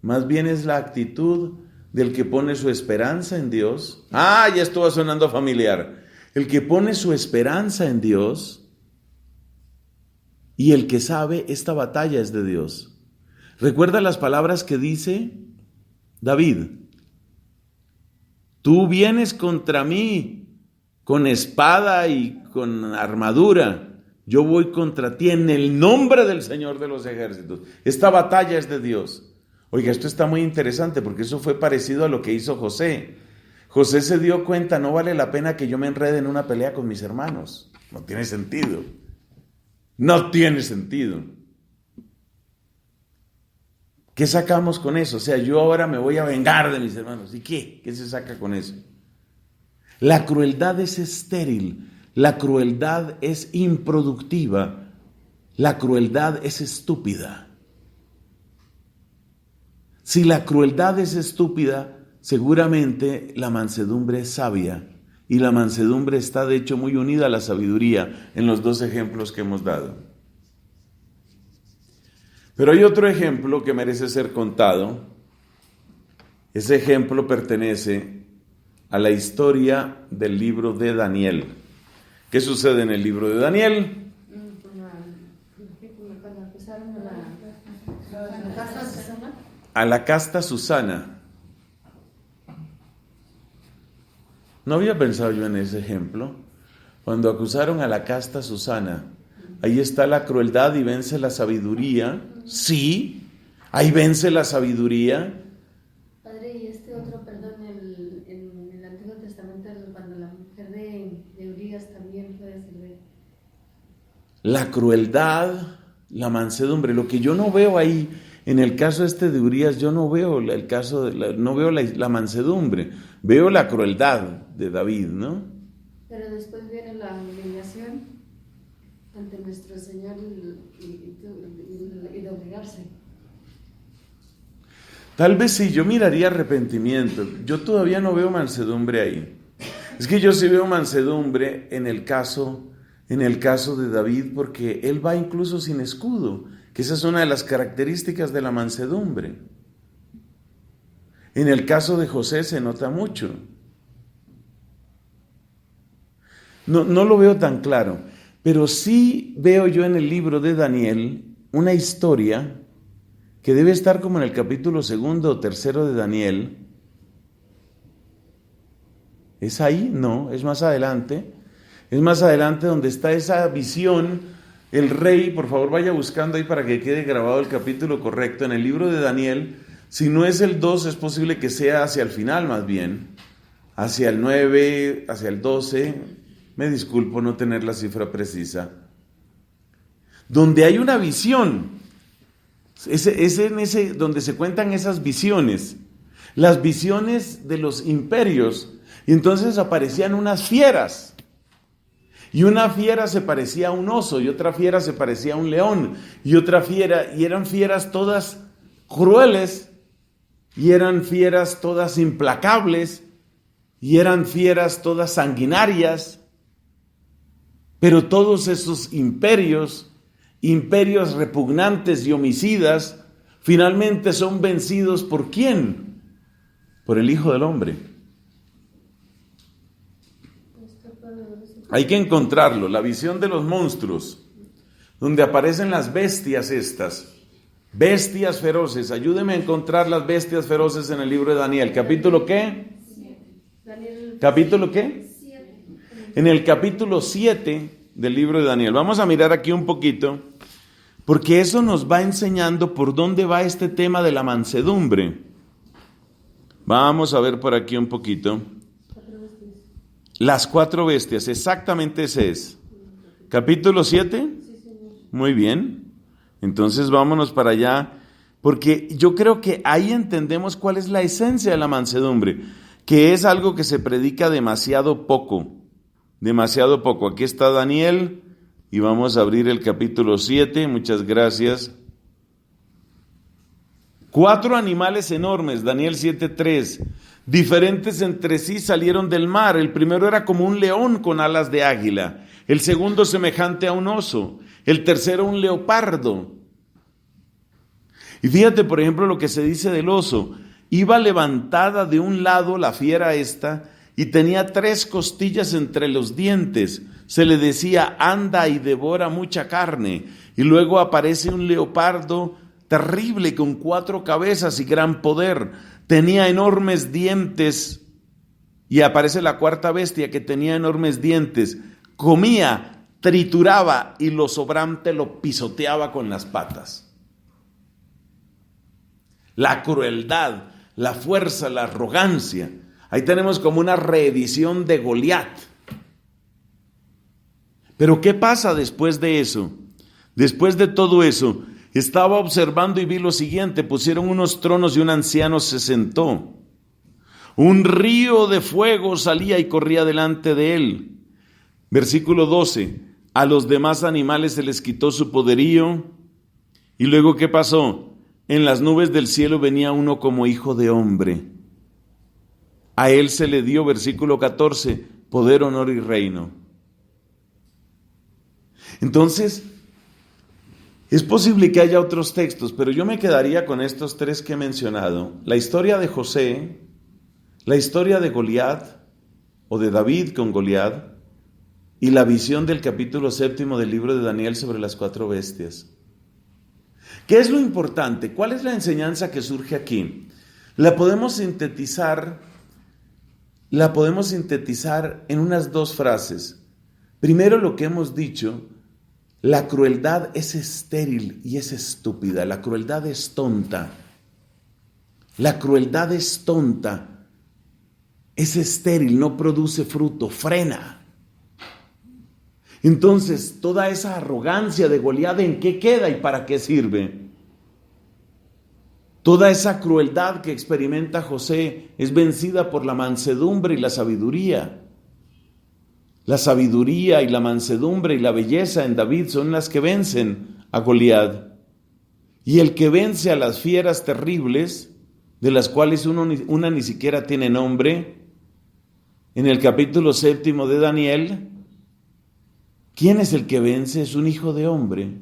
Más bien es la actitud del que pone su esperanza en Dios. Ya esto va sonando familiar. El que pone su esperanza en Dios y el que sabe esta batalla es de Dios. Recuerda las palabras que dice David. Tú vienes contra mí con espada y con armadura, Yo voy contra ti en el nombre del Señor de los ejércitos. Esta batalla es de Dios. Oiga, esto está muy interesante porque eso fue parecido a lo que hizo José. José se dio cuenta, no vale la pena que yo me enrede en una pelea con mis hermanos. No tiene sentido. No tiene sentido. ¿Qué sacamos con eso? O sea, yo ahora me voy a vengar de mis hermanos. ¿Y qué? ¿Qué se saca con eso? La crueldad es estéril. La crueldad es improductiva. La crueldad es estúpida. Si la crueldad es estúpida, seguramente la mansedumbre es sabia. Y la mansedumbre está de hecho muy unida a la sabiduría en los dos ejemplos que hemos dado. Pero hay otro ejemplo que merece ser contado. Ese ejemplo pertenece a la historia del libro de Daniel. ¿Qué sucede en el libro de Daniel? A la casta Susana. No había pensado yo en ese ejemplo. Cuando acusaron a la casta Susana, ahí está la crueldad y vence la sabiduría. Sí, ahí vence la sabiduría. Padre, y este otro, perdón, en el Antiguo Testamento, cuando la mujer de Urías también puede servir. La crueldad, la mansedumbre. Lo que yo no veo ahí, en el caso de Urías, yo no veo el caso no veo la mansedumbre, veo la crueldad de David, ¿no? Pero después viene la humillación ante nuestro Señor y doblegarse. Tal vez sí, yo miraría arrepentimiento. Yo todavía no veo mansedumbre ahí. Es que yo sí veo mansedumbre en el caso de David, porque él va incluso sin escudo, que esa es una de las características de la mansedumbre. En el caso de José se nota mucho. No lo veo tan claro, pero sí veo yo en el libro de Daniel una historia que debe estar como en el capítulo 2 o 3 de Daniel. ¿Es ahí? No, es más adelante. Es más adelante donde está esa visión. El rey, por favor vaya buscando ahí para que quede grabado el capítulo correcto. En el libro de Daniel, si no es el 2, es posible que sea hacia el final más bien. Hacia el 9, hacia el 12. Me disculpo no tener la cifra precisa. Donde hay una visión. Es en ese donde se cuentan esas visiones. Las visiones de los imperios. Y entonces aparecían unas fieras. Y una fiera se parecía a un oso, y otra fiera se parecía a un león, y otra fiera, y eran fieras todas crueles, y eran fieras todas implacables, y eran fieras todas sanguinarias. Pero todos esos imperios repugnantes y homicidas, finalmente son vencidos ¿por quién? Por el Hijo del Hombre. Hay que encontrarlo, la visión de los monstruos, donde aparecen las bestias estas, bestias feroces. Ayúdeme a encontrar las bestias feroces en el libro de Daniel. ¿Capítulo qué? ¿Capítulo qué? En el capítulo 7 del libro de Daniel. Vamos a mirar aquí un poquito, porque eso nos va enseñando por dónde va este tema de la mansedumbre. Vamos a ver por aquí un poquito. Las 4 bestias, exactamente ese es. ¿Capítulo 7? Muy bien. Entonces vámonos para allá, porque yo creo que ahí entendemos cuál es la esencia de la mansedumbre, que es algo que se predica demasiado poco. Demasiado poco. Aquí está Daniel y vamos a abrir el capítulo 7. Muchas gracias. 4 animales enormes, Daniel 7:3, diferentes entre sí salieron del mar. El primero era como un león con alas de águila, el segundo semejante a un oso, el tercero un leopardo. Y fíjate, por ejemplo, lo que se dice del oso. Iba levantada de un lado la fiera esta y tenía 3 costillas entre los dientes. Se le decía, anda y devora mucha carne. Y luego aparece un leopardo terrible con 4 cabezas y gran poder. Tenía enormes dientes. Y aparece la 4ª bestia que tenía enormes dientes. Comía trituraba y lo sobrante lo pisoteaba con las patas. La crueldad, la fuerza, la arrogancia. Ahí tenemos como una reedición de Goliat. Pero ¿qué pasa después de eso? Después de todo eso, estaba observando y vi lo siguiente: pusieron unos tronos y un anciano se sentó. Un río de fuego salía y corría delante de él. Versículo 12. A los demás animales se les quitó su poderío. Y luego, ¿qué pasó? En las nubes del cielo venía uno como hijo de hombre. A él se le dio, versículo 14, poder, honor y reino. Entonces, es posible que haya otros textos, pero yo me quedaría con estos tres que he mencionado. La historia de José, la historia de Goliat, o de David con Goliat, y la visión del capítulo 7 del libro de Daniel sobre las 4 bestias. ¿Qué es lo importante? ¿Cuál es la enseñanza que surge aquí? La podemos sintetizar en unas 2 frases. Primero, lo que hemos dicho: la crueldad es estéril y es estúpida. La crueldad es tonta. La crueldad es tonta. Es estéril, no produce fruto, frena. Entonces, toda esa arrogancia de Goliat, ¿en qué queda y para qué sirve? Toda esa crueldad que experimenta José es vencida por la mansedumbre y la sabiduría. La sabiduría y la mansedumbre y la belleza en David son las que vencen a Goliat. Y el que vence a las fieras terribles, de las cuales una ni siquiera tiene nombre, en el capítulo 7 de Daniel, ¿quién es el que vence? Es un hijo de hombre.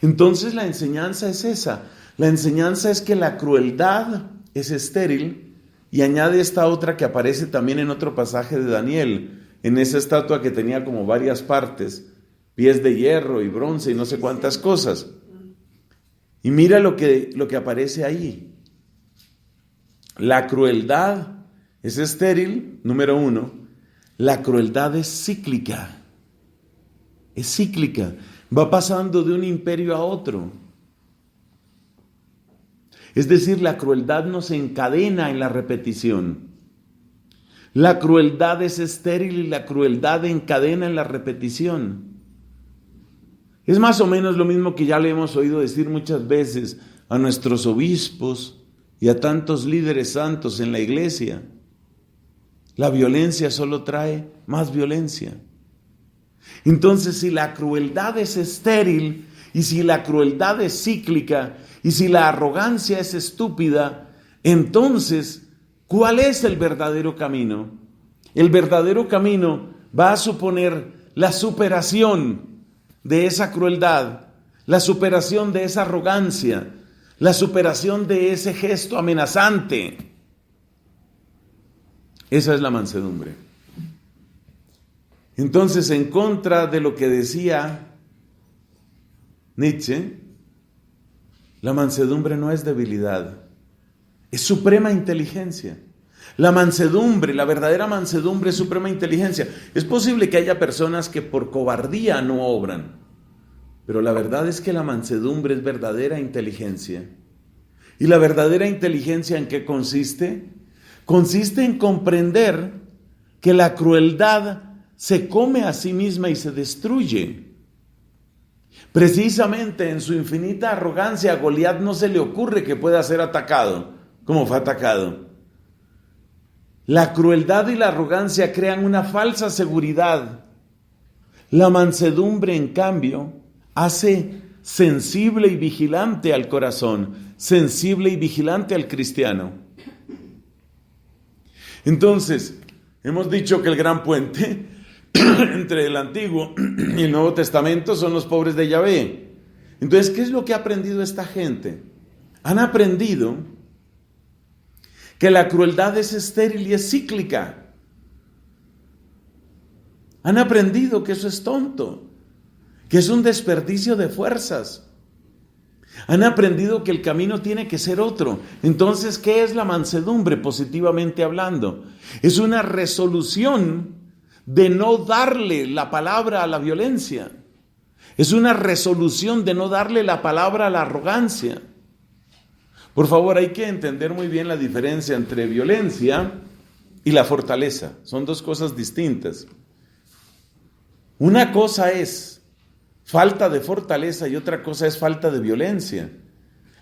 Entonces la enseñanza es esa. La enseñanza es que la crueldad es estéril, y añade esta otra que aparece también en otro pasaje de Daniel, en esa estatua que tenía como varias partes, pies de hierro y bronce y no sé cuántas cosas. Y mira lo que aparece ahí. La crueldad es estéril, número 1. La crueldad es cíclica. Es cíclica. Va pasando de un imperio a otro. Es decir, la crueldad no se encadena en la repetición. La crueldad es estéril y la crueldad encadena en la repetición. Es más o menos lo mismo que ya le hemos oído decir muchas veces a nuestros obispos y a tantos líderes santos en la iglesia. La violencia solo trae más violencia. Entonces, si la crueldad es estéril y si la crueldad es cíclica y si la arrogancia es estúpida, entonces, ¿cuál es el verdadero camino? El verdadero camino va a suponer la superación de esa crueldad, la superación de esa arrogancia, la superación de ese gesto amenazante. Esa es la mansedumbre. Entonces, en contra de lo que decía Nietzsche, la mansedumbre no es debilidad, es suprema inteligencia. La mansedumbre, la verdadera mansedumbre es suprema inteligencia. Es posible que haya personas que por cobardía no obran, pero la verdad es que la mansedumbre es verdadera inteligencia. ¿Y la verdadera inteligencia en qué consiste? Consiste en comprender que la crueldad se come a sí misma y se destruye. Precisamente en su infinita arrogancia, a Goliat no se le ocurre que pueda ser atacado como fue atacado. La crueldad y la arrogancia crean una falsa seguridad. La mansedumbre, en cambio, hace sensible y vigilante al corazón, sensible y vigilante al cristiano. Entonces, hemos dicho que el gran puente entre el Antiguo y el Nuevo Testamento son los pobres de Yahvé. Entonces, ¿qué es lo que ha aprendido esta gente? Han aprendido que la crueldad es estéril y es cíclica. Han aprendido que eso es tonto, que es un desperdicio de fuerzas. Han aprendido que el camino tiene que ser otro. Entonces, ¿qué es la mansedumbre positivamente hablando? Es una resolución de no darle la palabra a la violencia. Es una resolución de no darle la palabra a la arrogancia. Por favor, hay que entender muy bien la diferencia entre violencia y la fortaleza. Son dos cosas distintas. Una cosa es falta de fortaleza y otra cosa es falta de violencia.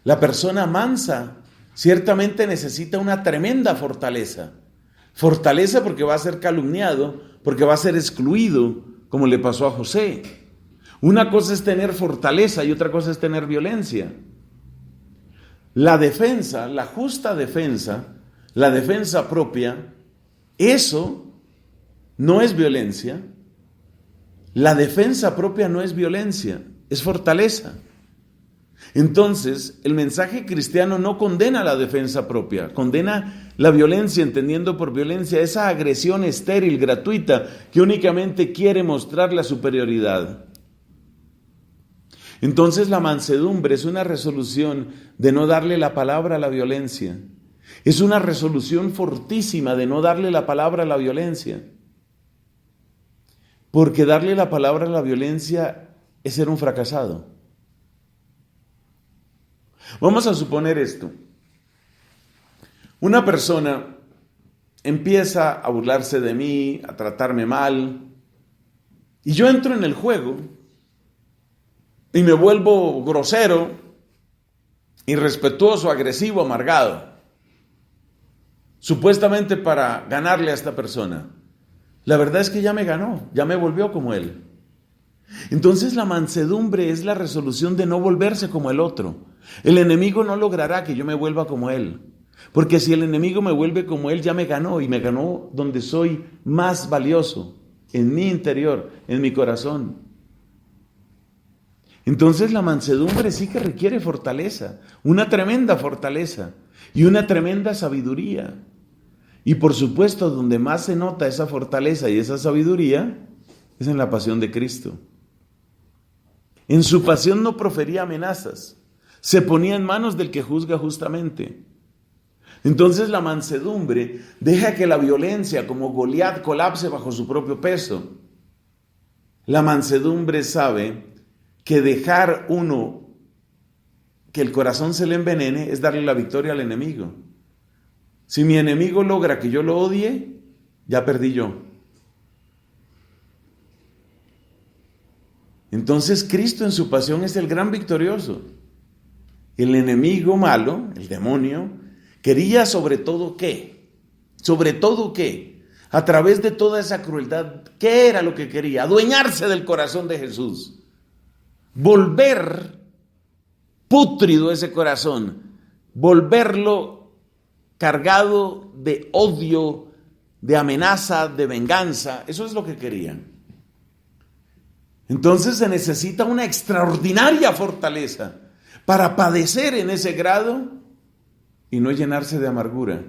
La persona mansa ciertamente necesita una tremenda fortaleza. Fortaleza porque va a ser calumniado, porque va a ser excluido, como le pasó a José. Una cosa es tener fortaleza y otra cosa es tener violencia. La defensa, la justa defensa, la defensa propia, eso no es violencia. La defensa propia no es violencia, es fortaleza. Entonces, el mensaje cristiano no condena la defensa propia, condena la violencia, entendiendo por violencia esa agresión estéril, gratuita, que únicamente quiere mostrar la superioridad. Entonces, la mansedumbre es una resolución de no darle la palabra a la violencia. Es una resolución fortísima de no darle la palabra a la violencia. Porque darle la palabra a la violencia es ser un fracasado. Vamos a suponer esto. Una persona empieza a burlarse de mí, a tratarme mal, y yo entro en el juego y me vuelvo grosero, irrespetuoso, agresivo, amargado, supuestamente para ganarle a esta persona. La verdad es que ya me ganó, ya me volvió como él. Entonces la mansedumbre es la resolución de no volverse como el otro. El enemigo no logrará que yo me vuelva como él, porque si el enemigo me vuelve como él, ya me ganó, y me ganó donde soy más valioso, en mi interior, en mi corazón. Entonces la mansedumbre sí que requiere fortaleza, una tremenda fortaleza y una tremenda sabiduría. Y por supuesto, donde más se nota esa fortaleza y esa sabiduría es en la pasión de Cristo. En su pasión no profería amenazas, se ponía en manos del que juzga justamente. Entonces la mansedumbre deja que la violencia como Goliat colapse bajo su propio peso. La mansedumbre sabe que dejar que el corazón se le envenene es darle la victoria al enemigo. Si mi enemigo logra que yo lo odie, ya perdí yo. Entonces Cristo en su pasión es el gran victorioso. El enemigo malo, el demonio, quería sobre todo ¿qué? Sobre todo ¿qué? A través de toda esa crueldad, ¿qué era lo que quería? Adueñarse del corazón de Jesús. Volver pútrido ese corazón. Volverlo cargado de odio, de amenaza, de venganza. Eso es lo que querían. Entonces se necesita una extraordinaria fortaleza para padecer en ese grado y no llenarse de amargura.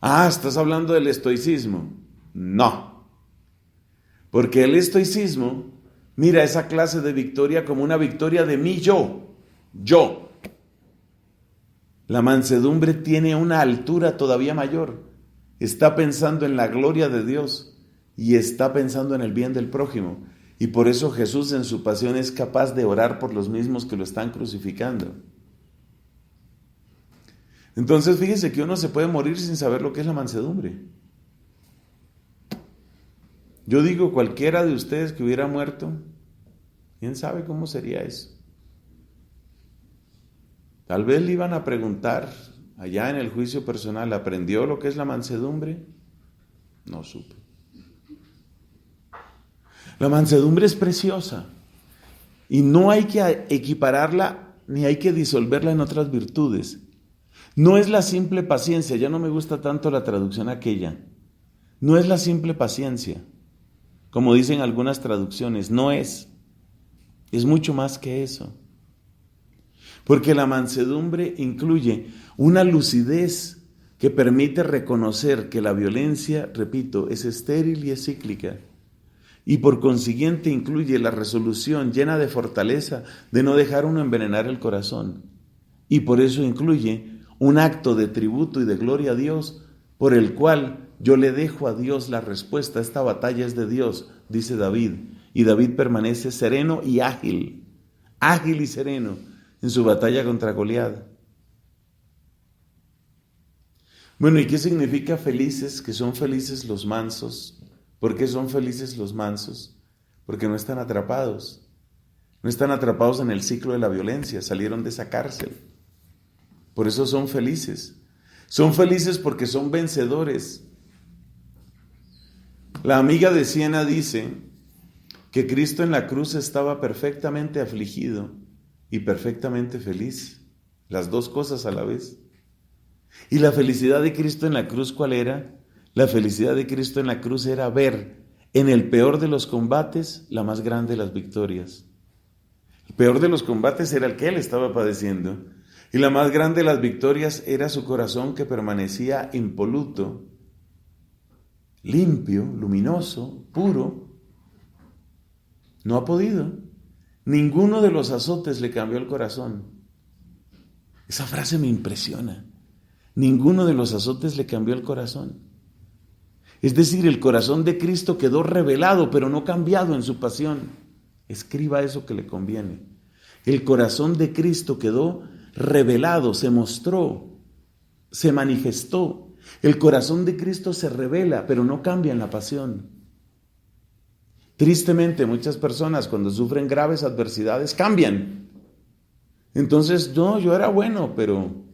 Ah, ¿estás hablando del estoicismo? No. Porque el estoicismo mira esa clase de victoria como una victoria de mí yo. La mansedumbre tiene una altura todavía mayor. Está pensando en la gloria de Dios y está pensando en el bien del prójimo. Y por eso Jesús en su pasión es capaz de orar por los mismos que lo están crucificando. Entonces fíjese que uno se puede morir sin saber lo que es la mansedumbre. Yo digo, cualquiera de ustedes que hubiera muerto, ¿quién sabe cómo sería eso? Tal vez le iban a preguntar allá en el juicio personal, ¿aprendió lo que es la mansedumbre? No supe. La mansedumbre es preciosa y no hay que equipararla ni hay que disolverla en otras virtudes. No es la simple paciencia, ya no me gusta tanto la traducción aquella. No es la simple paciencia, como dicen algunas traducciones, no es. Es mucho más que eso. Porque la mansedumbre incluye una lucidez que permite reconocer que la violencia, repito, es estéril y es cíclica. Y por consiguiente incluye la resolución llena de fortaleza de no dejar uno envenenar el corazón. Y por eso incluye un acto de tributo y de gloria a Dios por el cual yo le dejo a Dios la respuesta. Esta batalla es de Dios, dice David. Y David permanece sereno y ágil y sereno en su batalla contra Goliat. Bueno, ¿y qué significa felices? Que son felices los mansos. ¿Por qué son felices los mansos? Porque no están atrapados. No están atrapados en el ciclo de la violencia, salieron de esa cárcel. Por eso son felices. Son felices porque son vencedores. La amiga de Siena dice que Cristo en la cruz estaba perfectamente afligido y perfectamente feliz. Las dos cosas a la vez. ¿Y la felicidad de Cristo en la cruz cuál era? La felicidad de Cristo en la cruz era ver en el peor de los combates la más grande de las victorias. El peor de los combates era el que él estaba padeciendo. Y la más grande de las victorias era su corazón que permanecía impoluto, limpio, luminoso, puro. No ha podido. Ninguno de los azotes le cambió el corazón. Esa frase me impresiona. Ninguno de los azotes le cambió el corazón. Es decir, el corazón de Cristo quedó revelado, pero no cambiado en su pasión. Escriba eso que le conviene. El corazón de Cristo quedó revelado, se mostró, se manifestó. El corazón de Cristo se revela, pero no cambia en la pasión. Tristemente, muchas personas cuando sufren graves adversidades cambian. Entonces, no, yo era bueno, pero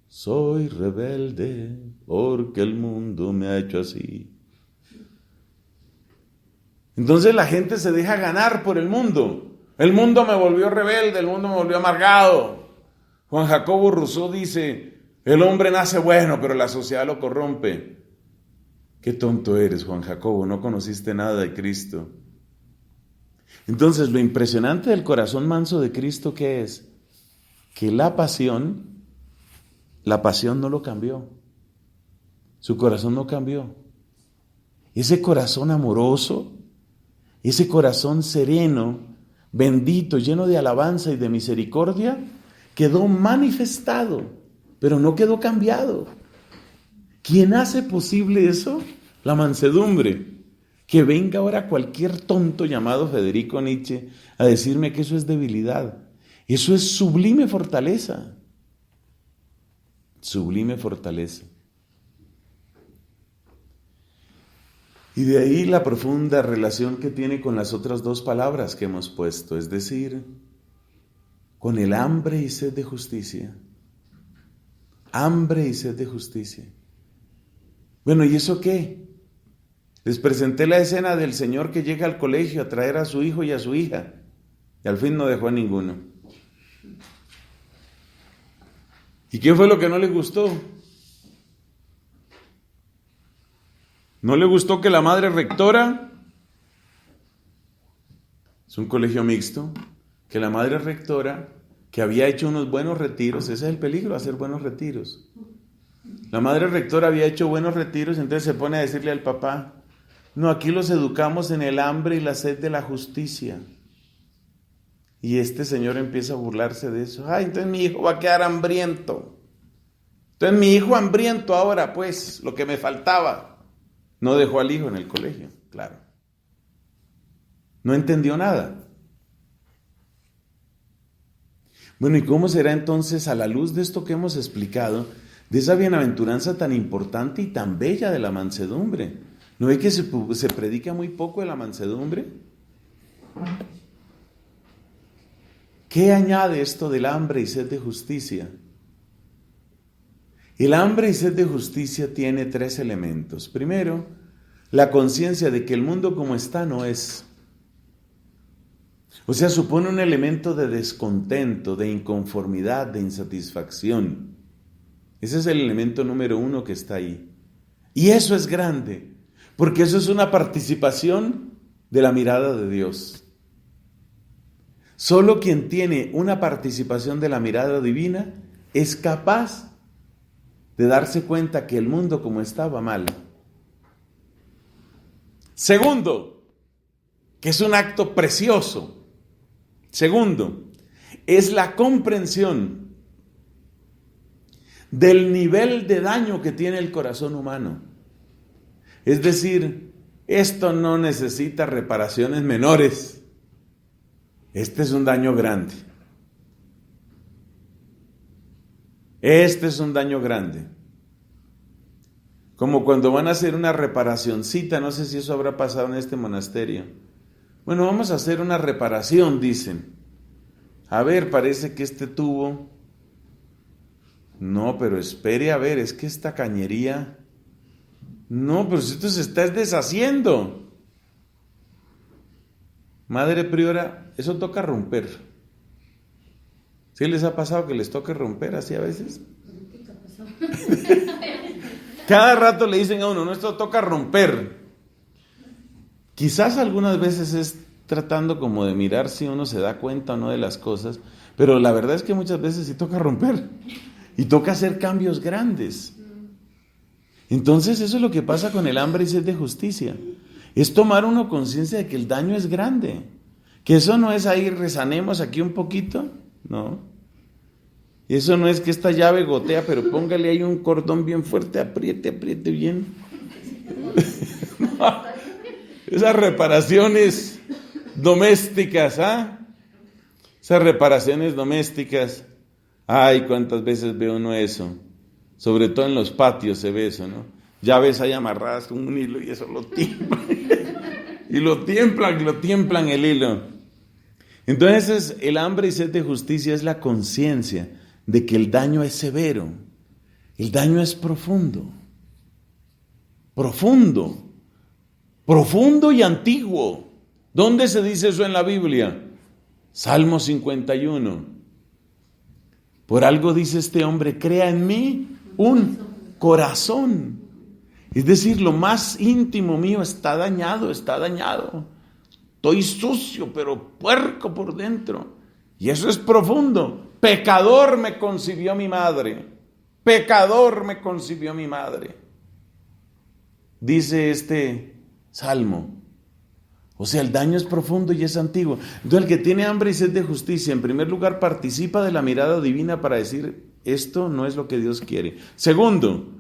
soy rebelde porque el mundo me ha hecho así. Entonces la gente se deja ganar por el mundo. El mundo me volvió rebelde, el mundo me volvió amargado. Juan Jacobo Rousseau dice, el hombre nace bueno, pero la sociedad lo corrompe. Qué tonto eres, Juan Jacobo, no conociste nada de Cristo. Entonces, lo impresionante del corazón manso de Cristo, ¿qué es? Que la pasión no lo cambió. Su corazón no cambió. Ese corazón amoroso, ese corazón sereno, bendito, lleno de alabanza y de misericordia, quedó manifestado, pero no quedó cambiado. ¿Quién hace posible eso? La mansedumbre. Que venga ahora cualquier tonto llamado Federico Nietzsche a decirme que eso es debilidad. Eso es sublime fortaleza. Sublime fortaleza. Y de ahí la profunda relación que tiene con las otras dos palabras que hemos puesto, es decir, con el hambre y sed de justicia. Hambre y sed de justicia. Bueno, ¿y eso qué? Les presenté la escena del señor que llega al colegio a traer a su hijo y a su hija, y al fin no dejó a ninguno. ¿Y qué fue lo que no le gustó? ¿No le gustó que la madre rectora, es un colegio mixto, que la madre rectora, que había hecho unos buenos retiros, ese es el peligro, hacer buenos retiros. La madre rectora había hecho buenos retiros, entonces se pone a decirle al papá, no, aquí los educamos en el hambre y la sed de la justicia. Y este señor empieza a burlarse de eso. Ay, entonces mi hijo va a quedar hambriento. Entonces mi hijo hambriento ahora, pues, lo que me faltaba. No dejó al hijo en el colegio, claro. No entendió nada. Bueno, ¿y cómo será entonces a la luz de esto que hemos explicado, de esa bienaventuranza tan importante y tan bella de la mansedumbre? ¿No ve que se predica muy poco de la mansedumbre? ¿Qué añade esto del hambre y sed de justicia? El hambre y sed de justicia tiene tres elementos. Primero, la conciencia de que el mundo como está no es. O sea, supone un elemento de descontento, de inconformidad, de insatisfacción. Ese es el elemento número uno que está ahí. Y eso es grande, porque eso es una participación de la mirada de Dios. Solo quien tiene una participación de la mirada divina es capaz de darse cuenta que el mundo como está va mal. Segundo, que es un acto precioso. Segundo, es la comprensión del nivel de daño que tiene el corazón humano. Es decir, esto no necesita reparaciones menores. Este es un daño grande. Este es un daño grande. Como cuando van a hacer una reparacioncita, no sé si eso habrá pasado en este monasterio. Bueno, vamos a hacer una reparación, dicen. A ver, parece que este tubo... No, pero espere, a ver, es que esta cañería... No, pero si esto se está deshaciendo. Madre priora, eso toca romper. ¿Sí les ha pasado que les toque romper así a veces? Cada rato le dicen a uno, no, esto toca romper. Quizás algunas veces es tratando como de mirar si uno se da cuenta o no de las cosas, pero la verdad es que muchas veces sí toca romper y toca hacer cambios grandes. Entonces eso es lo que pasa con el hambre y sed de justicia. Es tomar uno conciencia de que el daño es grande, que eso no es ahí rezanemos aquí un poquito, no. Eso no es que esta llave gotea, pero póngale ahí un cordón bien fuerte, apriete bien. No. Esas reparaciones domésticas, Esas reparaciones domésticas. Ay, cuántas veces ve uno eso. Sobre todo en los patios se ve eso, ¿no? Llaves ahí amarradas con un hilo y eso lo tiemblan. Y lo tiemblan el hilo. Entonces el hambre y sed de justicia es la conciencia de que el daño es severo. El daño es profundo. Profundo y antiguo. ¿Dónde se dice eso en la Biblia? Salmo 51. Por algo dice este hombre, crea en mí un corazón. Es decir, lo más íntimo mío está dañado. Estoy sucio, pero puerco por dentro. Y eso es profundo. Pecador me concibió mi madre. Dice este salmo. O sea, el daño es profundo y es antiguo. Entonces, el que tiene hambre y sed de justicia, en primer lugar, participa de la mirada divina para decir, esto no es lo que Dios quiere. Segundo,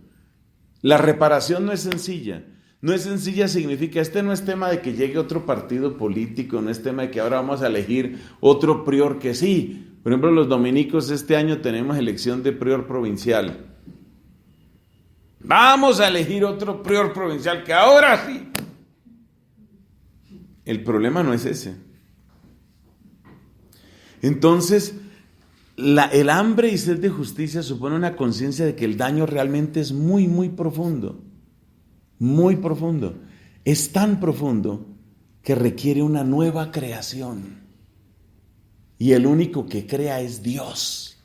la reparación no es sencilla. No es sencilla significa, este no es tema de que llegue otro partido político, no es tema de que ahora vamos a elegir otro prior que sí. Por ejemplo, los dominicos este año tenemos elección de prior provincial. Vamos a elegir otro prior provincial que ahora sí. El problema no es ese. Entonces, el hambre y sed de justicia supone una conciencia de que el daño realmente es muy, muy profundo. Muy profundo. Es tan profundo que requiere una nueva creación. Y el único que crea es Dios.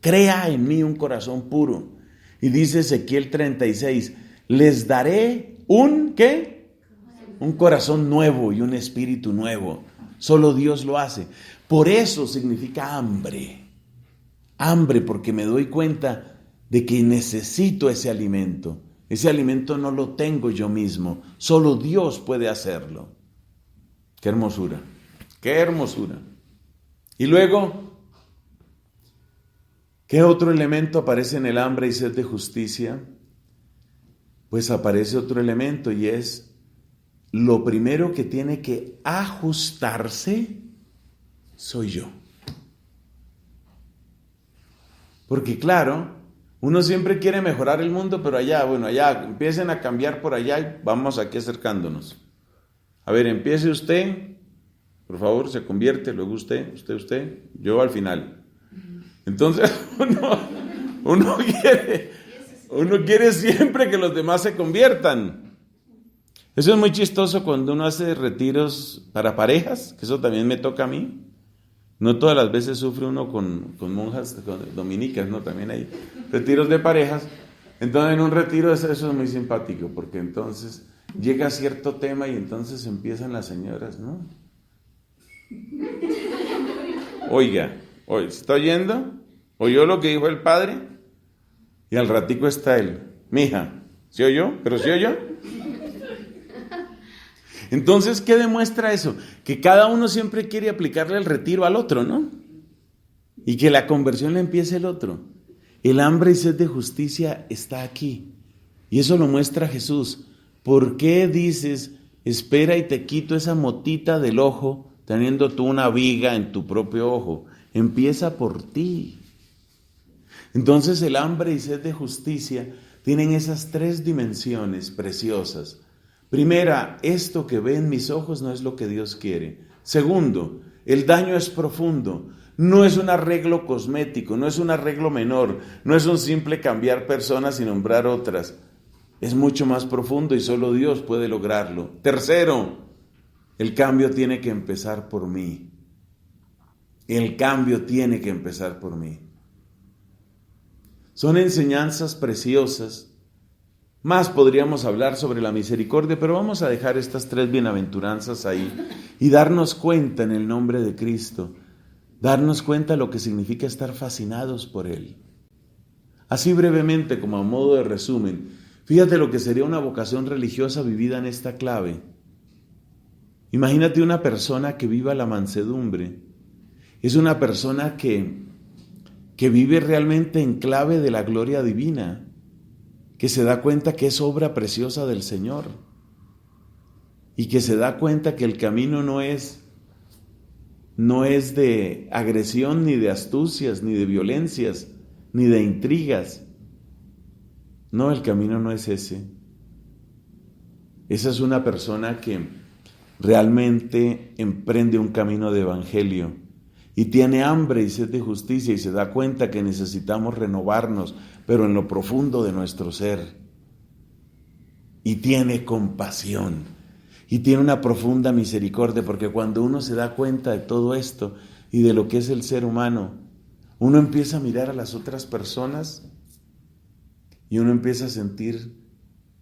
Crea en mí un corazón puro. Y dice Ezequiel 36, les daré ¿qué? Un corazón nuevo y un espíritu nuevo. Solo Dios lo hace. Por eso significa hambre. Hambre porque me doy cuenta de que necesito ese alimento. Ese alimento no lo tengo yo mismo. Solo Dios puede hacerlo. ¡Qué hermosura! ¡Qué hermosura! Y luego, ¿qué otro elemento aparece en el hambre y sed de justicia? Pues aparece otro elemento y es lo primero que tiene que ajustarse soy yo. Porque claro, uno siempre quiere mejorar el mundo, pero allá empiecen a cambiar por allá y vamos aquí acercándonos. A ver, empiece usted, por favor, se convierte, luego usted, yo al final. Entonces uno quiere siempre que los demás se conviertan. Eso es muy chistoso cuando uno hace retiros para parejas, que eso también me toca a mí. No todas las veces sufre uno con monjas dominicas, ¿no? También hay retiros de parejas. Entonces en un retiro eso es muy simpático, porque entonces llega cierto tema y entonces empiezan las señoras, ¿no? Oiga, ¿se está oyendo? ¿Oyó lo que dijo el padre? Y al ratico está él. Mija, ¿se oyó? ¿Pero se oyó? Entonces, ¿qué demuestra eso? Que cada uno siempre quiere aplicarle el retiro al otro, ¿no? Y que la conversión la empiece el otro. El hambre y sed de justicia está aquí. Y eso lo muestra Jesús. ¿Por qué dices, espera y te quito esa motita del ojo, teniendo tú una viga en tu propio ojo? Empieza por ti. Entonces el hambre y sed de justicia tienen esas tres dimensiones preciosas. Primera, esto que ve en mis ojos no es lo que Dios quiere. Segundo, el daño es profundo. No es un arreglo cosmético, no es un arreglo menor, no es un simple cambiar personas y nombrar otras. Es mucho más profundo y solo Dios puede lograrlo. Tercero, el cambio tiene que empezar por mí. El cambio tiene que empezar por mí. Son enseñanzas preciosas. Más podríamos hablar sobre la misericordia, pero vamos a dejar estas tres bienaventuranzas ahí y darnos cuenta en el nombre de Cristo, darnos cuenta de lo que significa estar fascinados por Él. Así brevemente, como a modo de resumen, fíjate lo que sería una vocación religiosa vivida en esta clave. Imagínate una persona que viva la mansedumbre. Es una persona que vive realmente en clave de la gloria divina, que se da cuenta que es obra preciosa del Señor y que se da cuenta que el camino no es de agresión, ni de astucias, ni de violencias, ni de intrigas. No, el camino no es ese. Esa es una persona que realmente emprende un camino de evangelio y tiene hambre y sed de justicia y se da cuenta que necesitamos renovarnos, pero en lo profundo de nuestro ser. Y tiene compasión y tiene una profunda misericordia, porque cuando uno se da cuenta de todo esto y de lo que es el ser humano, uno empieza a mirar a las otras personas y uno empieza a sentir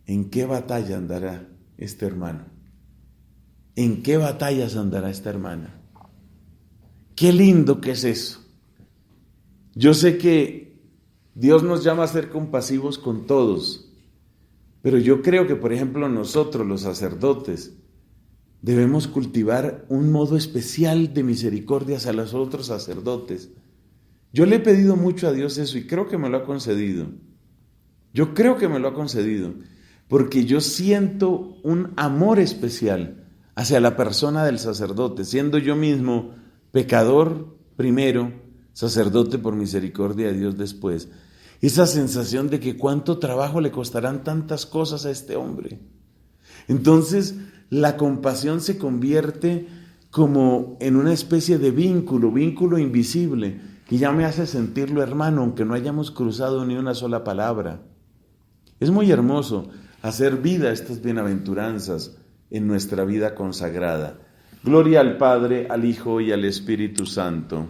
en qué batalla andará este hermano, en qué batallas andará esta hermana. Qué lindo que es eso. Yo sé que Dios nos llama a ser compasivos con todos, pero yo creo que, por ejemplo, nosotros los sacerdotes debemos cultivar un modo especial de misericordia hacia los otros sacerdotes. Yo le he pedido mucho a Dios eso y creo que me lo ha concedido. Yo creo que me lo ha concedido, porque yo siento un amor especial hacia la persona del sacerdote, siendo yo mismo pecador primero, sacerdote por misericordia de Dios después. Esa sensación de que cuánto trabajo le costarán tantas cosas a este hombre. Entonces, la compasión se convierte como en una especie de vínculo invisible, que ya me hace sentirlo hermano, aunque no hayamos cruzado ni una sola palabra. Es muy hermoso hacer vida estas bienaventuranzas en nuestra vida consagrada. Gloria al Padre, al Hijo y al Espíritu Santo.